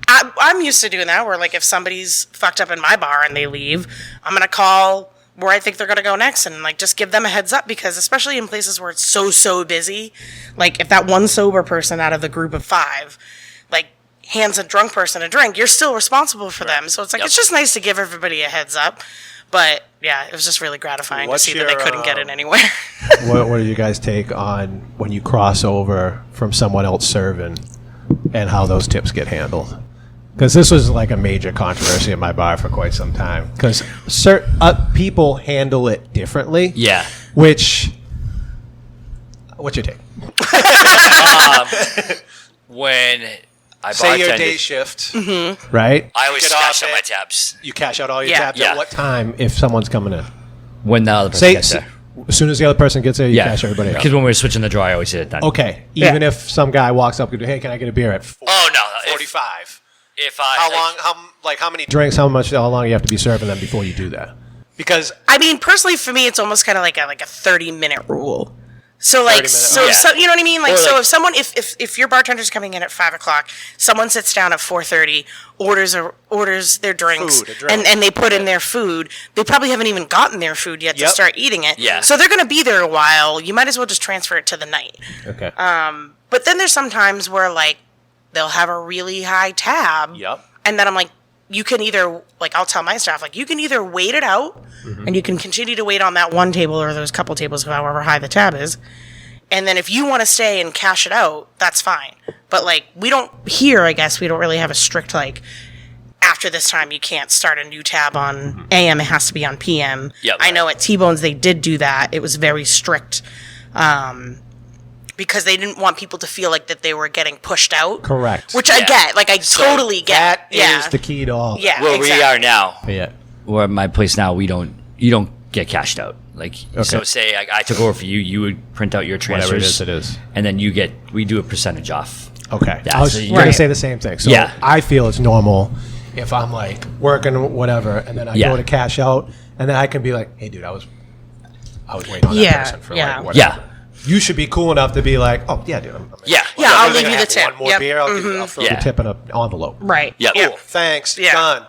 I'm used to doing that, where, like, if somebody's fucked up in my bar and they leave, I'm going to call where I think they're going to go next and, like, just give them a heads up, because especially in places where it's so busy, like, if that one sober person out of the group of 5, like, hands a drunk person a drink, you're still responsible for them. So it's like, it's just nice to give everybody a heads up. But, yeah, it was just really gratifying to see that they couldn't get it anywhere. What do you guys take on when you cross over from someone else serving and how those tips get handled? Because this was like a major controversy in my bar for quite some time. Because people handle it differently. Yeah. What's your take? When I say your bartended. day shift, Mm-hmm. right? I always Get off cash out it. my tabs You cash out all your Yeah. tabs Yeah. at what time if someone's coming in? when the other person Say, gets there. as soon as the other person gets there, you cash everybody out. Because when we were switching the drawer, I always hit it done. Okay, even if some guy walks up and goes, hey, can I get a beer at Oh no, 45? If I How long? How many drinks? How long you have to be serving them before you do that? Because I mean, personally, for me, it's almost kind of like a 30-minute rule. So 30 minutes, so, okay. so you know what I mean? Like, Or so like- if someone, if your bartender's coming in at 5:00, someone sits down at 4:30, orders their drinks, Food, a drink. and they put in their food. They probably haven't even gotten their food yet to Yep. start eating it. Yeah. So they're going to be there a while. You might as well just transfer it to the night. okay, But then there's some times where like they'll have a really high tab. Yep. And then I'm like, you can either, like, I'll tell my staff, like, you can either wait it out and you can continue to wait on that one table or those couple tables, however high the tab is. And then if you want to stay and cash it out, that's fine. But, like, we don't, here, I guess, we don't really have a strict, like, after this time, you can't start a new tab on AM. It has to be on PM. Yep. I know at T-Bones, they did do that. It was very strict. Because they didn't want people to feel like that they were getting pushed out. correct. Which I Yeah. get. Like, I totally get. That is yeah. the key to all. Yeah, where exactly. we are now, Yeah. where my place now, you don't get cashed out. Like, so Okay. say I took over for you, you would print out your transfers. Whatever it is. And then we do a percentage off. Okay. Yeah, I was so going you- to say the same thing. So Yeah. I feel it's normal if I'm like working whatever, and then I Yeah. go to cash out, and then I can be like, "Hey, dude, I was waiting on that Yeah, person for yeah. like whatever." Yeah. You should be cool enough to be like, "Oh yeah, dude, I'm Yeah. Yeah, I'm I'll gonna leave you the have tip. One more Yep. beer, I'll throw Yeah. the tip in an envelope." Right. Yep. Yeah. Cool. Thanks. Yeah. Done.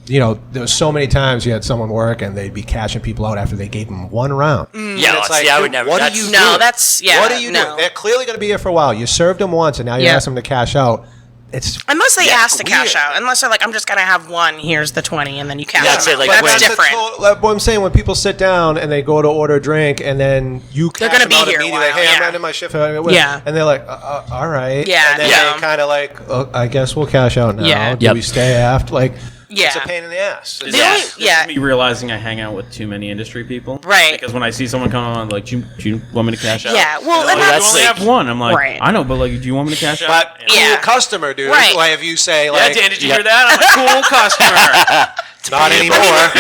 You know, there was so many times you had someone work and they'd be cashing people out after they gave them one round. Yeah, And it's like, see, I would dude, never. What that's, do you No, do? that's, yeah. What are you no. doing? They're clearly going to be here for a while. You served them once, and now you Yeah. ask them to cash out. It's Unless they ask to cash weird. out. Unless they're like, I'm just going to have one, here's the 20, and then you cash That's out. it, like, That's when- different. Like what I'm saying, when people sit down and they go to order a drink, and then you They're cash gonna them be out here a immediately, while, hey, I'm yeah. ending my shift. Yeah. And they're like, all right. Yeah, And then yeah. they kind of like, I guess we'll cash out now. Yeah. Do Yep. we stay after? Like, Yeah. it's a pain in the ass. The Yeah. only, yeah. Me realizing I hang out with too many industry people. Right. Because when I see someone come on, like, do you want me to cash out? Yeah, well, They're and like, that's- you only like- have one. I'm like, Right. I know, but like, do you want me to cash out? But cool Yeah. customer, dude. Right. Like if you say Yeah, like, Dan, did you hear that? I'm a cool customer. not anymore.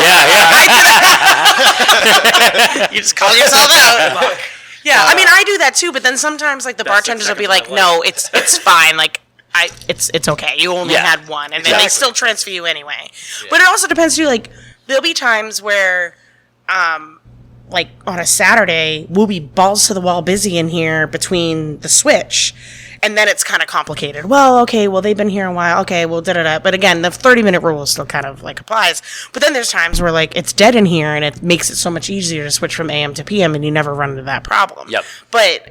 You just call yourself out. Yeah, I mean, I do that too, but then sometimes, like, the That's bartenders will 6 be seconds like, of my no, it's fine. Like, it's okay. You only Yeah. had one, and then they Exactly. still transfer you anyway. But it also depends too. Like, there'll be times where, like on a Saturday, we'll be balls to the wall busy in here between the switch. And then it's kind of complicated. Well, okay, well, they've been here a while. Okay, well, da-da-da. But again, the 30-minute rule still kind of, like, applies. But then there's times where, like, it's dead in here, and it makes it so much easier to switch from AM to PM, and you never run into that problem. Yep. But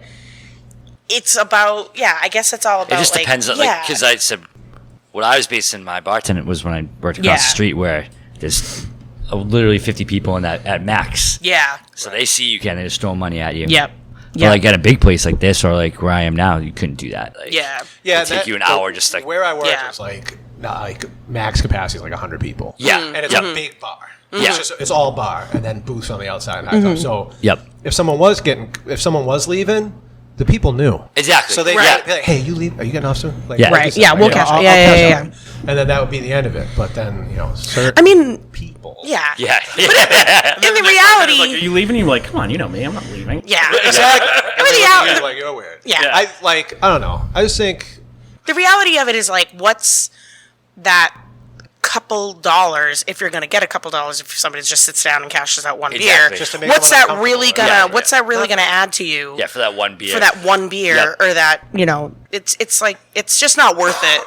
it's about, yeah, I guess it's all about, It just like, depends on, yeah. like, because I said, what I was based in my bartending was when I worked across Yeah. the street where there's literally 50 people in that at max. Yeah. So they see you can, they just throw money at you. Yep. But Yeah. like at a big place like this or like where I am now, you couldn't do that. Like, Yeah. Yeah, it'd take you an hour just like where I work Yeah. is like not like max capacity is like 100 people. Yeah. and it's Yep. a big bar. Yeah. It's all bar, and then booths on the outside. And high top. So Yep. if someone was leaving, the people knew Exactly. So they'd Right. be like, "Hey, you leave? Are you getting off soon?" Like, Yeah. like you Right. said, Yeah, we'll cash out. Yeah, cash yeah, out. yeah. And then that would be the end of it. But then certain I mean, people. yeah. yeah. In the Like, are reality, you leaving? You're like, come on, you know me. I'm not leaving. yeah. Exactly. In the reality, Like you're weird. yeah. I don't know. I just think The reality of it is, like, what's that couple dollars, if you're going to get a couple dollars, if somebody just sits down and cashes out one Exactly. beer, Just to make what's someone that really uncomfortable, gonna right? what's that really gonna add to you Yeah, for that one beer. for that one beer Yep. or that, it's like, it's just not worth it.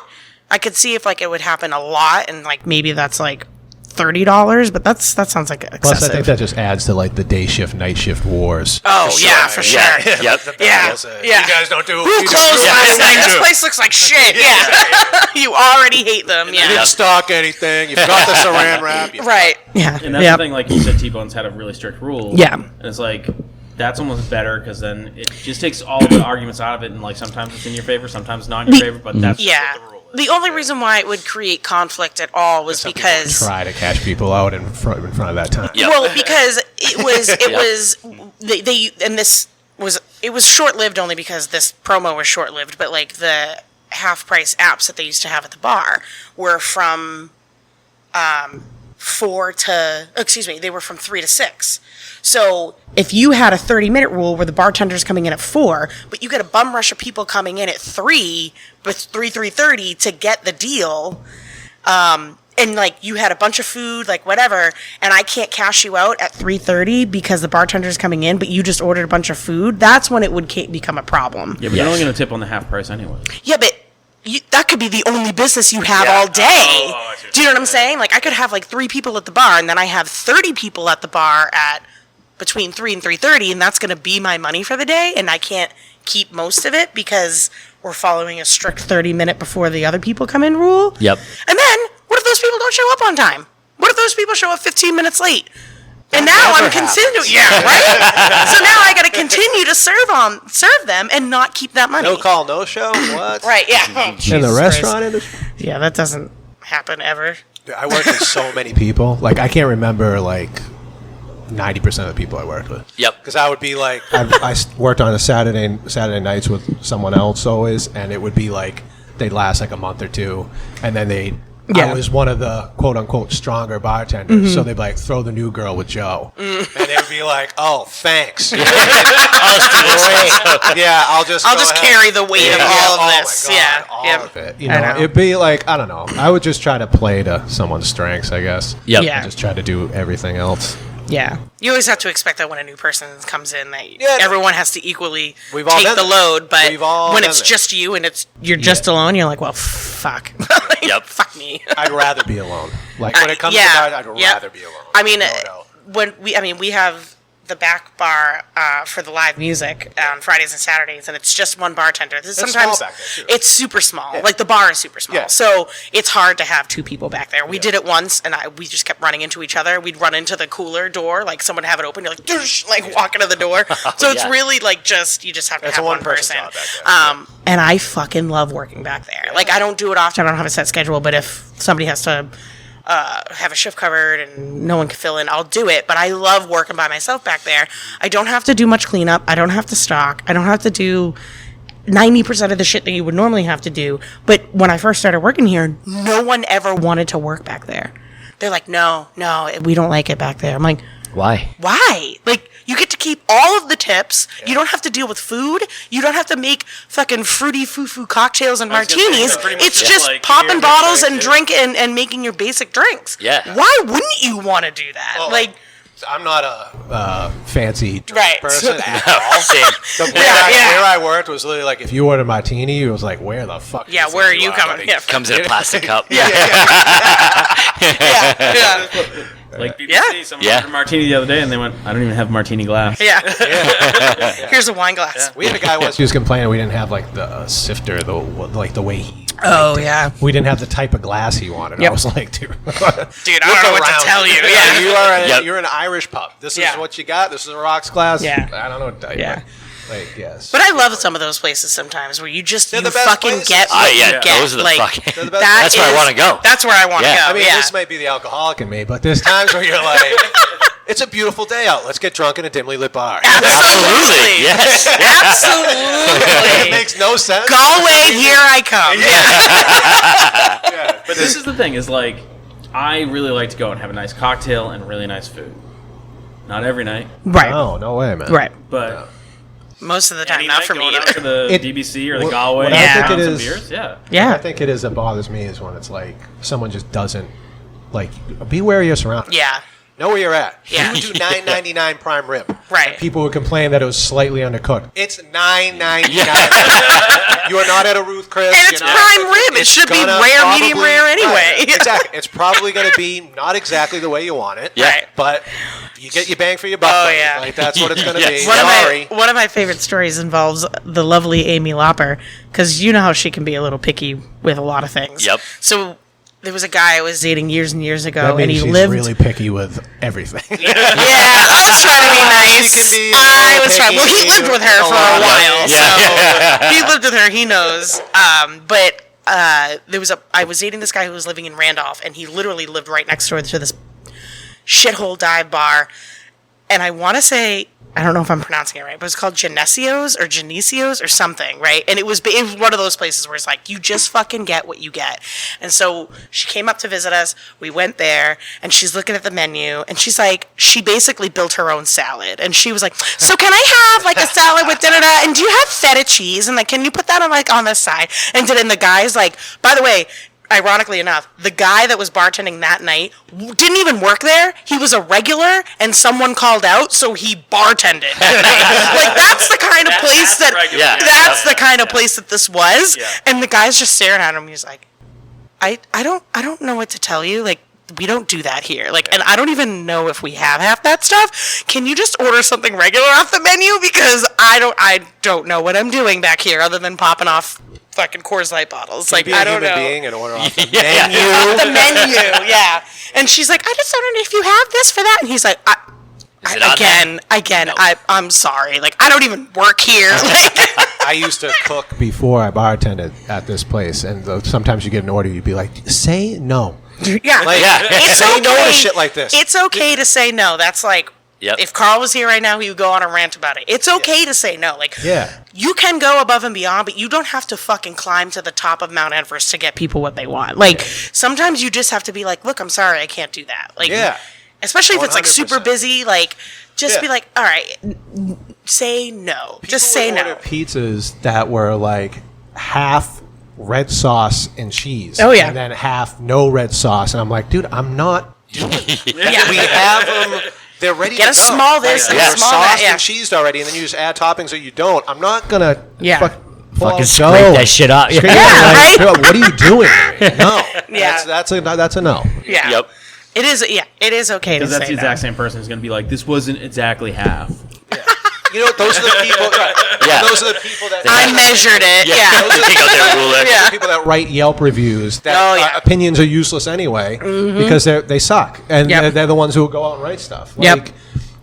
I could see if, like, it would happen a lot, and, like, maybe that's like $30, but that sounds like excessive. plus I think that just adds to like the day shift night shift wars. Oh yeah, for sure. Yeah. Yep. Yeah, yeah. You guys don't do. Who you closed do- last night? This place looks like shit. Yeah, you already hate them. You Yeah, didn't stock anything. You forgot the saran wrap. You right. Yeah, And that's yeah. the thing, like you said, T-Bone's had a really strict rule. Yeah. And it's like, that's almost better because then it just takes all the arguments out of it, and like sometimes it's in your favor, sometimes not in your favor, but that's just Yeah. what the rule is. The only reason why it would create conflict at all was Some people because try to cash people out in front of that time. Yeah. well, because it was Yeah. they and this was, it was short lived only because this promo was short lived, but like the half-price apps that they used to have at the bar were from 3 to 6. So if you had a 30-minute rule where the bartender's coming in at 4, but you get a bum rush of people coming in at 3, but 3:30 to get the deal, and like you had a bunch of food, like whatever, and I can't cash you out at 3:30 because the bartender's coming in, but you just ordered a bunch of food, that's when it would become a problem. Yeah, but you're only going to tip on the half price anyway. Yeah, but that could be the only business you have all day. Do you know what I'm saying? Like, I could have like 3 people at the bar, and then I have 30 people at the bar at between 3 and 3:30, and that's going to be my money for the day, and I can't keep most of it because we're following a strict 30-minute before the other people come in rule. Yep. And then, what if those people don't show up on time? What if those people show up 15 minutes late? And now I'm continuing. Yeah, right? So now I got to continue to serve them and not keep that money. No call, no show. What? Right, yeah. In the restaurant industry? Yeah, that doesn't happen ever. Dude, I worked with so many people. Like, I can't remember, like, 90% of the people I worked with. Yep. Because I would be like, I worked on a Saturday nights with someone else always, and it would be like, they'd last like a month or two, and then I was one of the quote-unquote stronger bartenders, so they'd be like, throw the new girl with Joe. And they would be like, oh, thanks. I'll just carry the weight of all of this. All of it. You know, it'd be like, I don't know. I would just try to play to someone's strengths, I guess. Yep. Yeah. And just try to do everything else. Yeah. You always have to expect that when a new person comes in, that everyone has to equally We've all take been the there. load. But We've all when been it's there. just you and you're just alone, you're like, well, fuck. Like, Yep. Fuck me. I'd rather be alone. Like, when it comes to that, I'd rather be alone. I mean, No doubt. we have the back bar for the live music on Fridays and Saturdays, and it's just one bartender. It's Sometimes small back there, too. it's super small. Like, the bar is super small. Yeah. So it's hard to have 2 people back there. We did it once, and we just kept running into each other. We'd run into the cooler door, like someone have it open, you're like, "Doosh," like walking to the door. So it's really like you just have to It's have a one one-person person. job back there. And I fucking love working back there. Like, I don't do it often. I don't have a set schedule, but if somebody has to have a shift covered and no one can fill in, I'll do it. But I love working by myself back there. I don't have to do much cleanup. I don't have to stock. I don't have to do 90% of the shit that you would normally have to do. But when I first started working here, no one ever wanted to work back there. They're like, no, we don't like it back there. I'm like, Why? why? Like, you get to keep all of the tips. You don't have to deal with food. You don't have to make fucking fruity foo-foo cocktails and was gonna say, martinis. that's pretty much It's just just like, popping here's bottles the and drink, drinking and making your basic drinks. Yeah. Why wouldn't you want to do that? Well, like, I'm not a fancy drink Right. person at all. Same. Where I worked was literally like, if you ordered a martini, it was like, where the fuck? yeah, do you where are think you are, coming? buddy? Yeah. Comes in a plastic cup. Yeah. Like BBC, Yeah. someone Yeah. ordered a martini the other day, and they went, I don't even have a martini glass. Yeah. Here's a wine glass. We had a guy once. He was complaining we didn't have like the sifter, the way he. Oh, yeah. We didn't have the type of glass he wanted. Yep. I was like, dude, Dude, I don't know what to tell you. Yeah. You're an Irish pub. This is Yeah. what you got. This is a rocks glass. Yeah. I don't know what to tell you. Yeah. Like, yes. But I love some of those places sometimes where you just They're you the best fucking places. get what you get. Those are the like, fucking. They're the best that That's where I is- wanna go. That's where I want to Yeah. go. I mean, yeah. this might be the alcoholic in me, but there's times where you're like, it's a beautiful day out. Let's get drunk in a dimly lit bar. Absolutely. Yes. Absolutely. It makes no sense. Galway, here I come. But this is the thing, is like, I really like to go and have a nice cocktail and really nice food. Not every night, Right. Oh, no way, man. Right. but Most of the time, any not night for me going out either. to the It- DBC or the what- Galway, what I and think down it some is- beers, yeah. Yeah. I think it is that bothers me is when it's like someone just doesn't like be where you're surrounded. Yeah. Know where you're at. Yeah. You do $9.99 prime rib. Right. People would complain that it was slightly undercooked. It's $9.99. You are not at a Ruth Chris. And it's you're not- prime rib. It should be gonna rare, medium probably- rare anyway. Right, exactly. It's probably going to be not exactly the way you want it. Yeah. Right. But you get your bang for your buck. Oh, buddy. yeah. Like that's what it's going to Yes. be. One Sorry. of my favorite stories involves the lovely Amy Lopper, because you know how she can be a little picky with a lot of things. Yep. So there was a guy I was dating years and years ago, That and means he she's lived. really picky with everything. Yeah, I was trying to be nice. She can be I was trying. Well, he picky lived with her a for lot. a while, Yeah. so he lived with her. He knows. But I was dating this guy who was living in Randolph, and he literally lived right next door to this shithole dive bar. And I want to say I don't know if I'm pronouncing it right, but it's called Genesios or something, right? And it was one of those places where it's like, you just fucking get what you get. And so she came up to visit us. We went there, and she's looking at the menu, and she's like, she basically built her own salad. And she was like, so can I have like a salad with da-da-da? And do you have feta cheese? And like, can you put that on the side? And the guy's like, by the way, ironically enough, the guy that was bartending that night didn't even work there. He was a regular, and someone called out, so he bartended that night. Like, that's the kind of place that's the kind of place that this was. Yeah. And the guy's just staring at him. He's like, I don't know what to tell you. Like, we don't do that here. Like, and I don't even know if we have half that stuff. Can you just order something regular off the menu? Because I don't know what I'm doing back here other than popping off fucking Coors Light bottles. Like, I don't know. Being and order off the menu. Off the menu, yeah. And she's like, I just don't know if you have this for that. And he's like, I'm sorry. Like, I don't even work here. Like, I used to cook before I bartended at this place, and sometimes you get an order, you'd be like, say no. Yeah. It's say no to shit like this. It's okay to say no. That's like, if Karl was here right now, he would go on a rant about it. It's okay to say no. Like, you can go above and beyond, but you don't have to fucking climb to the top of Mount Everest to get people what they want. Like, sometimes you just have to be like, look, I'm sorry, I can't do that. Like, especially if it's like 100%. Super busy, like, just be like, all right, say no. Just say no. Pizzas that were like half red sauce and cheese. Oh, yeah. And then half no red sauce. And I'm like, dude, I'm not doing it. Yeah. We have them. They're ready to go. Get a small this and a small that. Sauced and cheesed already, and then you just add toppings or you don't. I'm not going to fucking scrape that shit up. Right? What are you doing? No. Yeah. That's a no. Yeah. Yep. It is. Yeah. It is okay to say because that's the exact same person who's going to be like, this wasn't exactly half. You know what? Those are the people. Those are the people that I measured it. Take out their ruler. Those are the people that write Yelp reviews. That opinions are useless anyway because they suck, and they're the ones who will go out and write stuff. Like,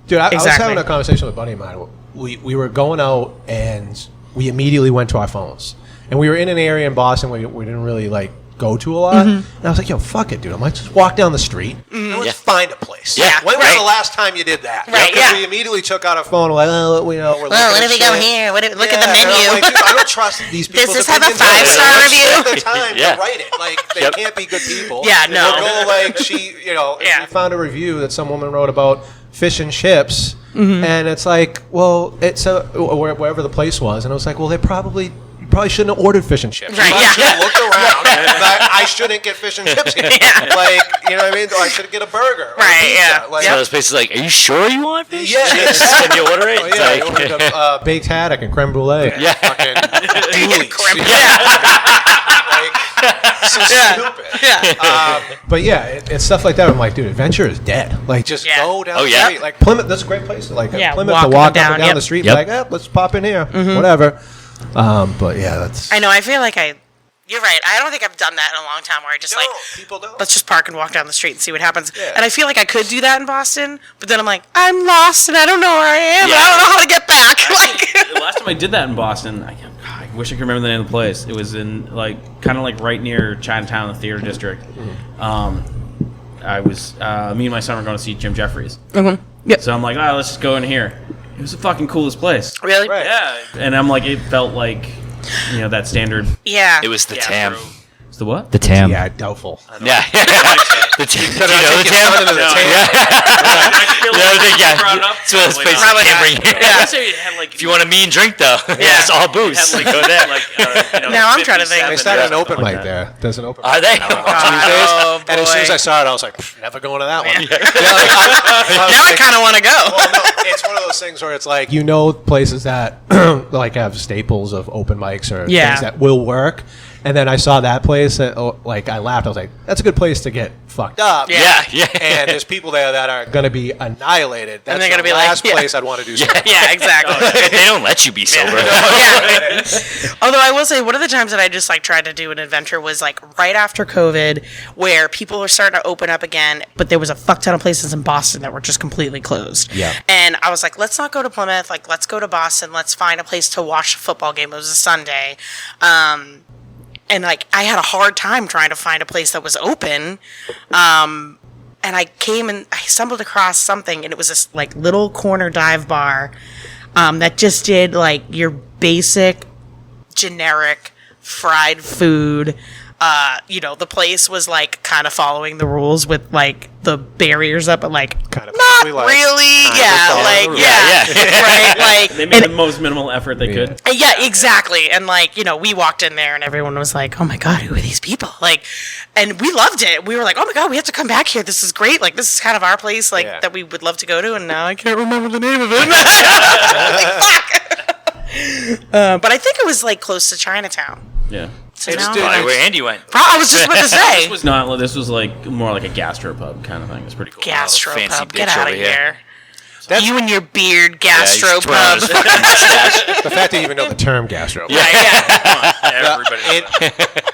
dude, I was having a conversation with a buddy of mine. We were going out and we immediately went to our phones, and we were in an area in Boston where we didn't really like go to a lot. And I was like, yo, fuck it, dude. I might just walk down the street and let's find a place. Yeah. When was the last time you did that? Right. Because we immediately took out our phone and we're like, we're looking what at if we go here? Look at the And menu. I'm like, dude, I don't trust these people. Does this have a 5-star review? The time to write it. Like, they can't be good people. Yeah, no. They'll go like, we found a review that some woman wrote about fish and chips. And it's like, well, it's wherever the place was. And I was like, well, you probably shouldn't have ordered fish and chips. Right, I looked around. I shouldn't get fish and chips here. Like, you know what I mean? Or I should get a burger. Right, yeah. Like, So those places like, are you sure you want fish? Yeah. When you order it, I ordered a baked haddock and creme brulee. Yeah. Fucking doolies. So stupid. Yeah. But it's stuff like that. I'm like, dude, adventure is dead. Like, just go down the street. Like, Plymouth, that's a great place. Like, Plymouth to walk up and down the street. Like, let's pop in here. Whatever. But that's. I know. I feel like you're right. I don't think I've done that in a long time where I just people don't. let's just park and walk down the street and see what happens. Yeah. And I feel like I could do that in Boston, but then I'm like, I'm lost and I don't know where I am. And I don't know how to get back. The last time I did that in Boston, I wish I could remember the name of the place. It was in kind of like right near Chinatown, the theater district. I was me and my son were going to see Jim Jeffries. Yep. So I'm like, let's just go in here. It was the fucking coolest place. Really? Right. Yeah. And I'm like, it felt like, that standard. Yeah. It was the Tam. It's the what? The Tam. Yeah, doubtful. Yeah. The Tam. Do you know the Tam? So this place you can't bring here. If you want a mean drink, though, it's all booze. Go there. Now I'm trying to think. They started an open mic there. There's an open mic. Are they? Tuesdays. And as soon as I saw it, I was like, never going to that one. Now I kind of want to go. Well, no, it's one of those things where it's like, places that like have staples of open mics or things that will work. And then I saw that place that, I laughed. I was like, that's a good place to get fucked up. Yeah. And there's people there that are going to be annihilated. That's they're the gonna be last like, place I'd want to do something. Yeah, exactly. They don't let you be sober. Although I will say, one of the times that I just tried to do an adventure was right after COVID, where people were starting to open up again, but there was a fuck ton of places in Boston that were just completely closed. Yeah. And I was like, let's not go to Plymouth. Let's go to Boston. Let's find a place to watch a football game. It was a Sunday. And I had a hard time trying to find a place that was open. and I came and I stumbled across something, and it was this like little corner dive bar that just did like your basic generic fried food. The place was like kind of following the rules with like the barriers up, but like Kind of not really, like, really. kind of Yeah, following like the rules. yeah, right. Like They made the most minimal effort they could. yeah, exactly. And like, we walked in there and everyone was like, "Oh my god, who are these people?" Like, and we loved it. We were like, "Oh my god, we have to come back here. This is great. Like, this is kind of our place, like Yeah. that we would love to go to." And now I can't remember the name of it. Like, fuck. But I think it was like close to Chinatown. Yeah. So It's now dude, Probably where Andy went. I was just about to say, This was like more like a gastropub kind of thing. It's pretty cool. gastropub. fancy Get bitch out of over here. here. You and your beard, Yeah, he's twirling gastropub. his fucking mustache. The fact that you even know the term gastro. yeah. Everybody knows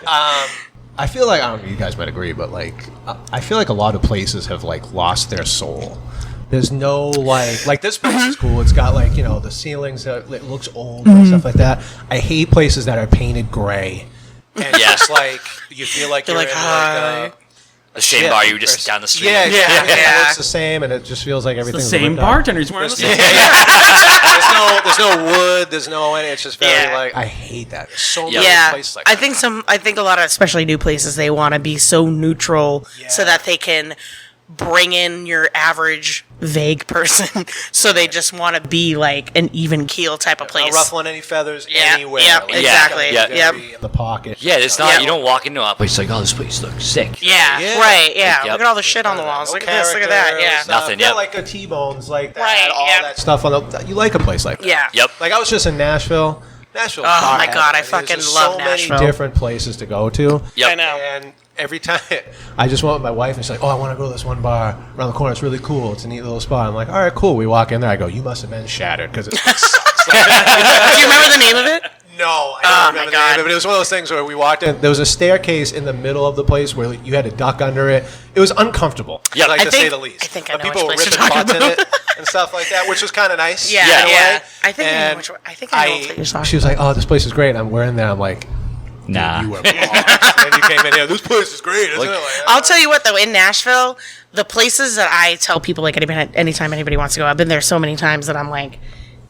that. I feel like, I don't know, you guys might agree, but like, I feel like a lot of places have like lost their soul. There's no like this place is cool. It's got like, the ceilings that it looks old and stuff like that. I hate places that are painted gray. And just like, you feel like You're you're like, in hi. like The same shit. bar you were just down the street. Yeah, Yeah. everything Yeah. looks the same, and it just feels like The everything's same ripped up. bartender. He's wearing the same. There's no wood. There's no. It's just very Yeah. like, I hate that. There's so many Yeah, places like I that. think a lot of especially new places they want to be so neutral so Yeah. that they can bring in your average vague person. So they just want to be like an even keel type of Not place. ruffling any feathers Yeah, anywhere. yeah, Like, exactly, it's gotta be yep. very in the pocket. Yeah, it's not. Yeah. You don't walk into a place like, oh, this place looks sick. Yeah, Yeah. right. Yeah, Yep. look at all the shit on the walls. Look at this. Look at that. Yeah. Nothing, Yeah, yep. like the T-bones, like that, Right, all yep. that stuff on the. You like a place like that? Yeah. Yep. Like I was just in Nashville. Nashville. Oh, my God, I fucking there's love so Nashville. many different places to go to. Yep. I know. And every time I just went with my wife, and she's like, "Oh, I want to go to this one bar around the corner. It's really cool. It's a neat little spot." I'm like, "All right, cool." We walk in there. I go, "You must have been shattered because it sucks." Do you remember the name of it? No, I Oh, don't my remember the God. name of it. It was one of those things where we walked in. There was a staircase in the middle of the place where you had to duck under it. It was uncomfortable. Yeah, like I to think- say the least. I think I But know people which were place ripping you're talking butts in about. it and stuff like that, which was kind of nice. Yeah, in a yeah. way. I think I know And which one. I think I know what you're talking She was like, "Oh, this place is great." And we're in there. I'm like, Nah. "You were wrong." And you came in here. This place is great, isn't it? Like, I'll tell you what, though, in Nashville, the places that I tell people, like, anytime anybody wants to go, I've been there so many times that I'm like,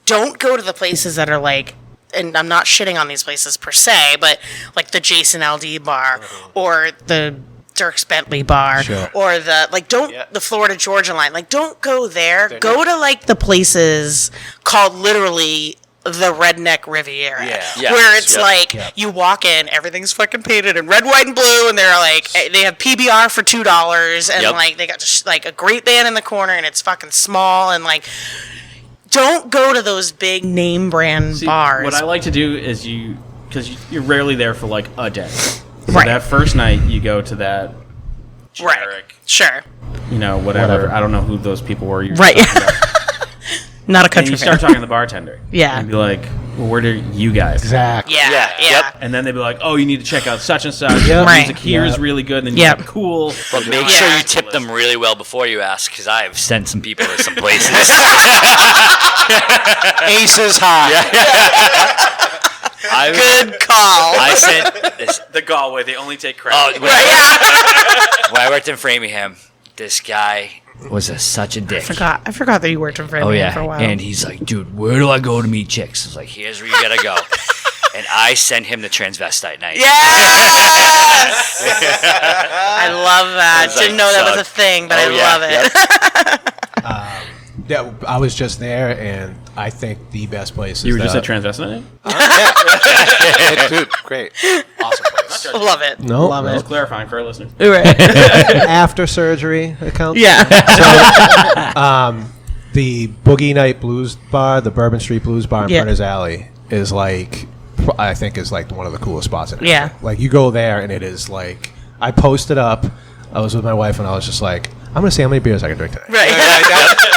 don't go to the places that are like, and I'm not shitting on these places per se, but like the Jason LD bar or the Dierks Bentley bar Sure. or the Florida Georgia line. Like, don't go there. Go to like the places called literally the Redneck Riviera, Yeah. where it's Yep. like Yep. you walk in, everything's fucking painted in red, white, and blue, and they're like they have PBR for $2, and Yep. like they got just like a great band in the corner, and it's fucking small, and like don't go to those big name brand See, bars. what I like to do is because you're rarely there for like a day. So Right. that first night you go to that right, generic, sure, whatever. I don't know who those people were. You were right, talking about. not a And country you fan. start talking to the bartender. Yeah. And be like, well, where do you guys? exactly. Yeah, Yeah, yeah, yep. And then they'd be like, oh, you need to check out such and such. Yep. The Right. music here is Yep. really good. And then you're Yep. like, cool. But make Yeah. sure you tip them really well before you ask, because I've sent some people to some places. Aces high. Good call. I sent this. The Galway, they only take Oh, credit. when I worked in Framingham, this guy was such a dick. I forgot that you worked in Framingham Oh yeah, for a while. and he's like, dude, where do I go to meet chicks? I was like, here's where you gotta go. And I sent him to transvestite night. Yes! I love that. was Didn't like, know that was so- a thing, but Oh, I yeah, love it. yep. Yeah, I was just there, and I think the best place is You were just the- at transvestite? Yeah, dude, great. awesome place. Love it. No, Love Just clarifying for our listeners. after surgery account. Yeah. The Boogie Night Blues Bar, the Bourbon Street Blues Bar in Yeah. Prentice Alley, is like, I think is like one of the coolest spots in Yeah. Nashville. Like you go there and it is like, I posted up. I was with my wife and I was just like, I'm gonna see how many beers I can drink today. Right.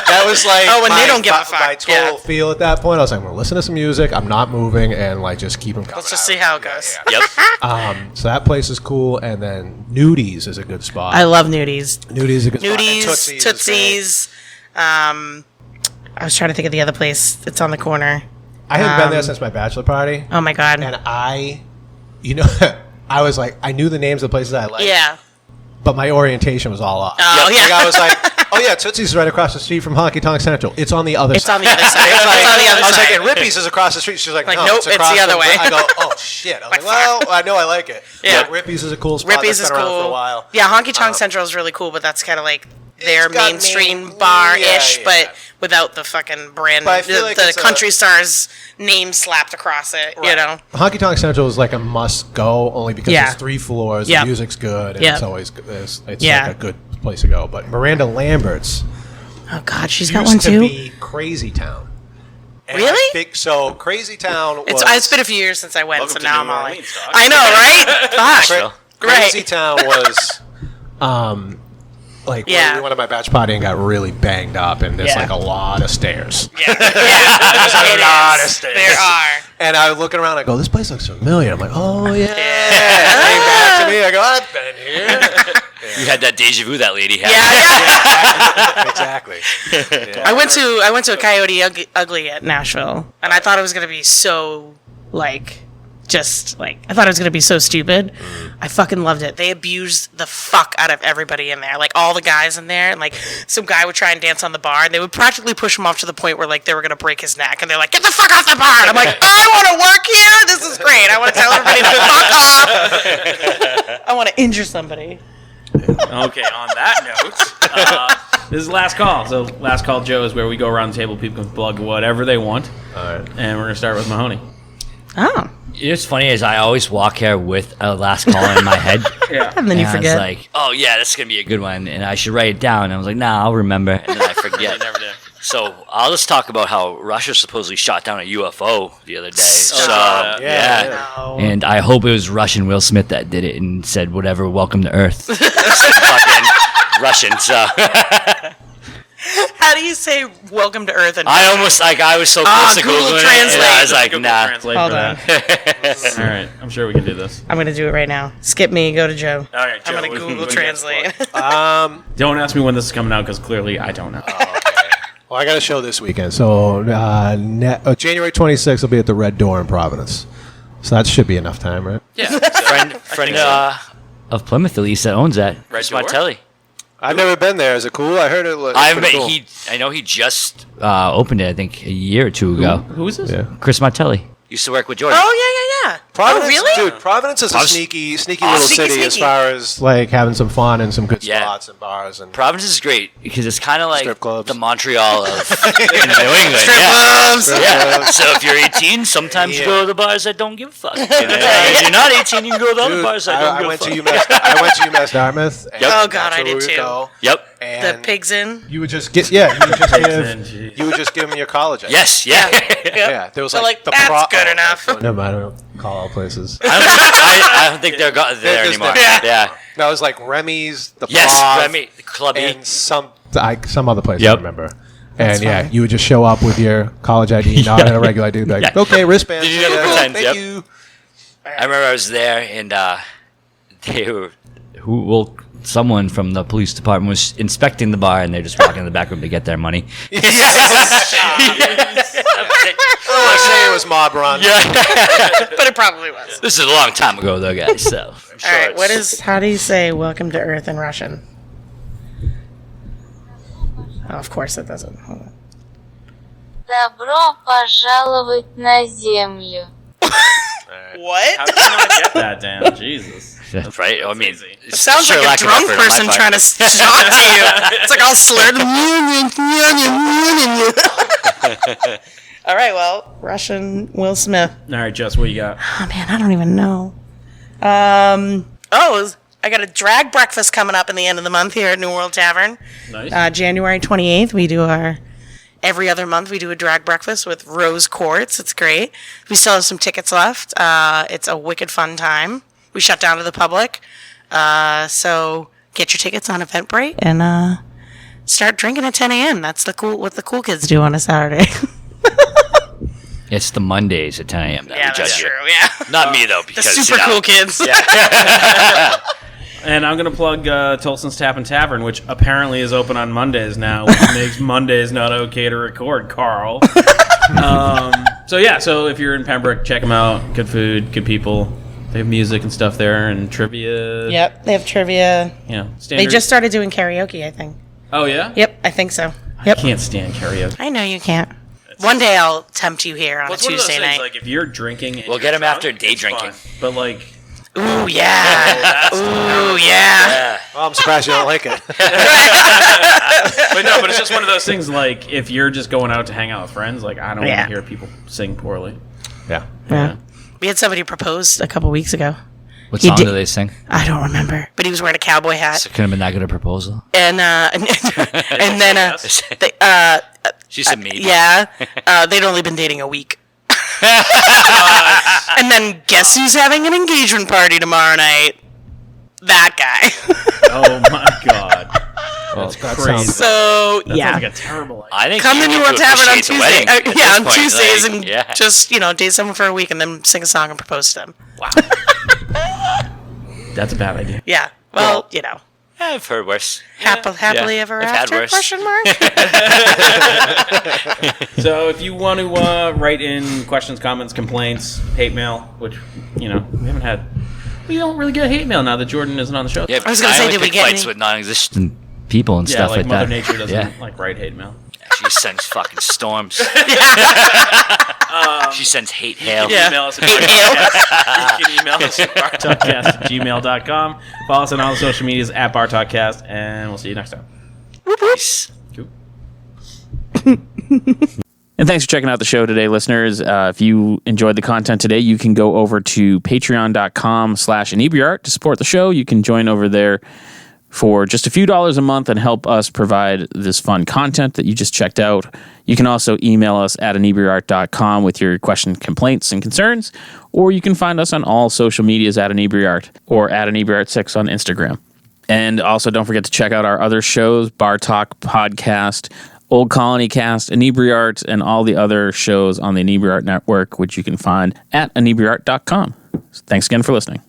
That was like Oh, when they my- don't give a my fuck, total yeah. feel at that point. I was like, I'm gonna listen to some music. I'm not moving and like just keep them coming. Let's just see how it goes. Yep. So that place is cool, and then Nudies is a good spot. I love nudies. Nudies is a good spot. And Nudies, is great. Tootsies. I was trying to think of the other place. It's on the corner. I haven't been there since my bachelor party, Oh my god. and I was like, I knew the names of the places I liked. Yeah. but my orientation was all off. Oh, yeah. Like, I was like, oh yeah, Tootsie's is right across the street from Honky Tonk Central. It's on the other It's side. on the other side. It's on the other I was like, side. and Rippy's is across the street. She's like, Like, no, nope, it's it's across the other way. I go, oh shit. I was like, well, I know I like it. Yeah. But Rippy's is a cool spot. Rippy's that's is been around for a cool. while. Yeah, Honky Tonk Central is really cool, but that's kind of like their It's got mainstream main- bar-ish, yeah. but without the fucking brand, But I feel like the it's country star's name slapped across it, you know? Honky Tonk Central is like a must go only because Yeah. it's 3 floors, Yep. the music's good, and Yep. it's always it's Yeah. like a good place to go. But Miranda Lambert's Oh, God, she's got used one, to too? be Crazy Town. And Really? I think so. Crazy Town was It's been a few years since I went, Welcome so to now New I'm all like, Orleans, dog. I know, right? Fuck. Crazy Right. Town was like Yeah. we went to my batch party and got really banged up, and there's Yeah. like a lot of stairs. Yeah. There's a lot of stairs. There are. And I was looking around, I go, this place looks familiar. I'm like, oh yeah. Yeah. It came back to me. I go, I've been here. You had that deja vu that lady had. Yeah. Exactly. I went to a Coyote Ugly at Nashville, and I thought it was gonna be so I thought it was gonna be so stupid. I fucking loved it. They abused the fuck out of everybody in there, like all the guys in there. And like some guy would try and dance on the bar, and they would practically push him off to the point where like they were gonna break his neck, and they're like, "Get the fuck off the bar!" And I'm like, "I want to work here. This is great. I want to tell everybody to fuck off. I want to injure somebody." Okay, on that note, this is last call. So last call, Joe, is where we go around the table. People can plug whatever they want. All right. And we're going to start with Mahoney. Oh, It's funny is I always walk here with a last call in my head. Yeah. and then you And forget. I was like, oh yeah, that's gonna be a good one, and I should write it down. And I was like, nah, I'll remember, and then I forget. You never did. So I'll just talk about how Russia supposedly shot down a UFO the other day. So yeah. yeah. No. And I hope it was Russian Will Smith that did it and said whatever, welcome to Earth. Fucking Russian. So How do you say "Welcome to Earth"? And I almost I was so close to Google Googling it, Translate. and I was like, Google nah. Translate Hold for on. that. All right. I'm sure we can do this. I'm gonna do it right now. Skip me. Go to Joe. All right, I'm Joe, gonna what Google do you got? Translate. Don't ask me when this is coming out because clearly I don't know. Well, I got a show this weekend. So January 26th, I'll be at the Red Door in Providence. So that should be enough time, right? Yeah. friend of Plymouth, at least, that owns that. Chris Door? Martelli. I've never been there. Is it cool? I heard it. I know he just opened it, I think, a year or two ago. Who is this? Yeah. Chris Martelli. Used to work with Jordan. Oh yeah. Providence, Oh really? dude. Providence is a sneaky little sneaky, city as sneaky. far as like having some fun and some good Yeah. spots and bars and. Providence is great because it's kind of like Strip clubs. the Montreal of New England. Strip Yeah. clubs. Yeah. So if you're 18, sometimes you go to the bars that don't give a fuck. If you're not 18, you can go to the other Dude, bars that don't I give went a to fuck. UMass. I went to UMass Dartmouth. And Yep. Oh, God, that's I where did we would too. go. Yep. The And pigs in. you would just give. Yeah, Jeez. you would just give them your college. ID. Yes. Yeah. Yeah, there was So, like the that's good enough. Never mind, I don't call out places. I don't think they're there just anymore. there. Yeah. No, it was like Remy's, the Yes. Bob, Remy, Clubby. and some other place. Yep. I remember. And yeah, you would just show up with your college ID, not a regular ID. Be like, Yeah. okay, wristband. Did you have to pretend? Thank Yep. you. I remember I was there and they were someone from the police department was inspecting the bar and they're just walking in the back room to get their money. I say it was mob run. But it probably was. This is a long time ago though, guys. So All right. How do you say "Welcome to Earth" in Russian? Oh, of course it doesn't. Hold on. Добро пожаловать на землю. What? How did you not get that, Dan? Jesus. that's right. I mean, easy. it Sounds like a drunk person trying to talk to you. It's like all slurred. All right, well, Russian Will Smith. All right, Jess, what you got? Oh man, I don't even know. I got a drag breakfast coming up in the end of the month here at New World Tavern. Nice. January 28th, we do every other month we do a drag breakfast with Rose Quartz. It's great. We still have some tickets left. It's a wicked fun time. We shut down to the public. So get your tickets on Eventbrite and start drinking at 10 a.m. That's what the cool kids do on a Saturday. It's the Mondays at 10 a.m. that Yeah, we judge that's you. true. Yeah. Not me though, The because super cool kids. And I'm going to plug Tolson's Tap and Tavern, which apparently is open on Mondays now, which makes Mondays not okay to record, Karl. So if you're in Pembroke, check them out. Good food, good people. They have music and stuff there and trivia. Yep, they have trivia. You know, They standard. just started doing karaoke, I think. Oh yeah. Yep, I think so. I Yep. can't stand karaoke. I know you can't. One day I'll tempt you here on Well, a it's one of those Tuesday things, night. like if you're drinking, and We'll get you're him after drunk, day it's drinking. fun. But like, Ooh, yeah. Ooh, yeah. Yeah. Well, I'm surprised you don't like it. but it's just one of those things. Like if you're just going out to hang out with friends, like I don't want Yeah. to hear people sing poorly. Yeah. Yeah. We had somebody propose a couple weeks ago. What He song did- do they sing? I don't remember, but he was wearing a cowboy hat, So it couldn't have been that good a proposal. and then they, She said maybe. yeah, they'd only been dating a week. And then guess who's having an engagement party tomorrow night? That guy. Oh my god, that's crazy. So That yeah, sounds like a terrible idea. I think come to you New need York Tavern on officiate the Tuesday. wedding at Yeah, this on point, Tuesdays, like, and yeah. just date someone for a week and then sing a song and propose to them. Wow, that's a bad idea. Yeah. Well, I've heard worse. happily Yeah, ever I've had after? worse. Question mark. So if you want to write in questions, comments, complaints, hate mail, which we haven't had. We don't really get hate mail now that Jordan isn't on the show. Yeah, I was gonna say, only did we pick get fights any- with non-existent? And people and Yeah, stuff like like Mother that. Nature doesn't Yeah. write hate mail. She sends fucking storms. She sends hate hail. You can email us at bartalkcast@gmail.com. Follow us on all the social medias at bartalkcast, and we'll see you next time. Peace. And thanks for checking out the show today, listeners. If you enjoyed the content today, you can go over to patreon.com/inebriart to support the show. You can join over there for just a few dollars a month and help us provide this fun content that you just checked out. You can also email us at inebriart.com with your questions, complaints, and concerns, or you can find us on all social medias at inebriart or at inebriart6 on Instagram. And also don't forget to check out our other shows, Bar Talk Podcast, Old Colony Cast, Inebriart, and all the other shows on the Inebriart Network, which you can find at inebriart.com. Thanks again for listening.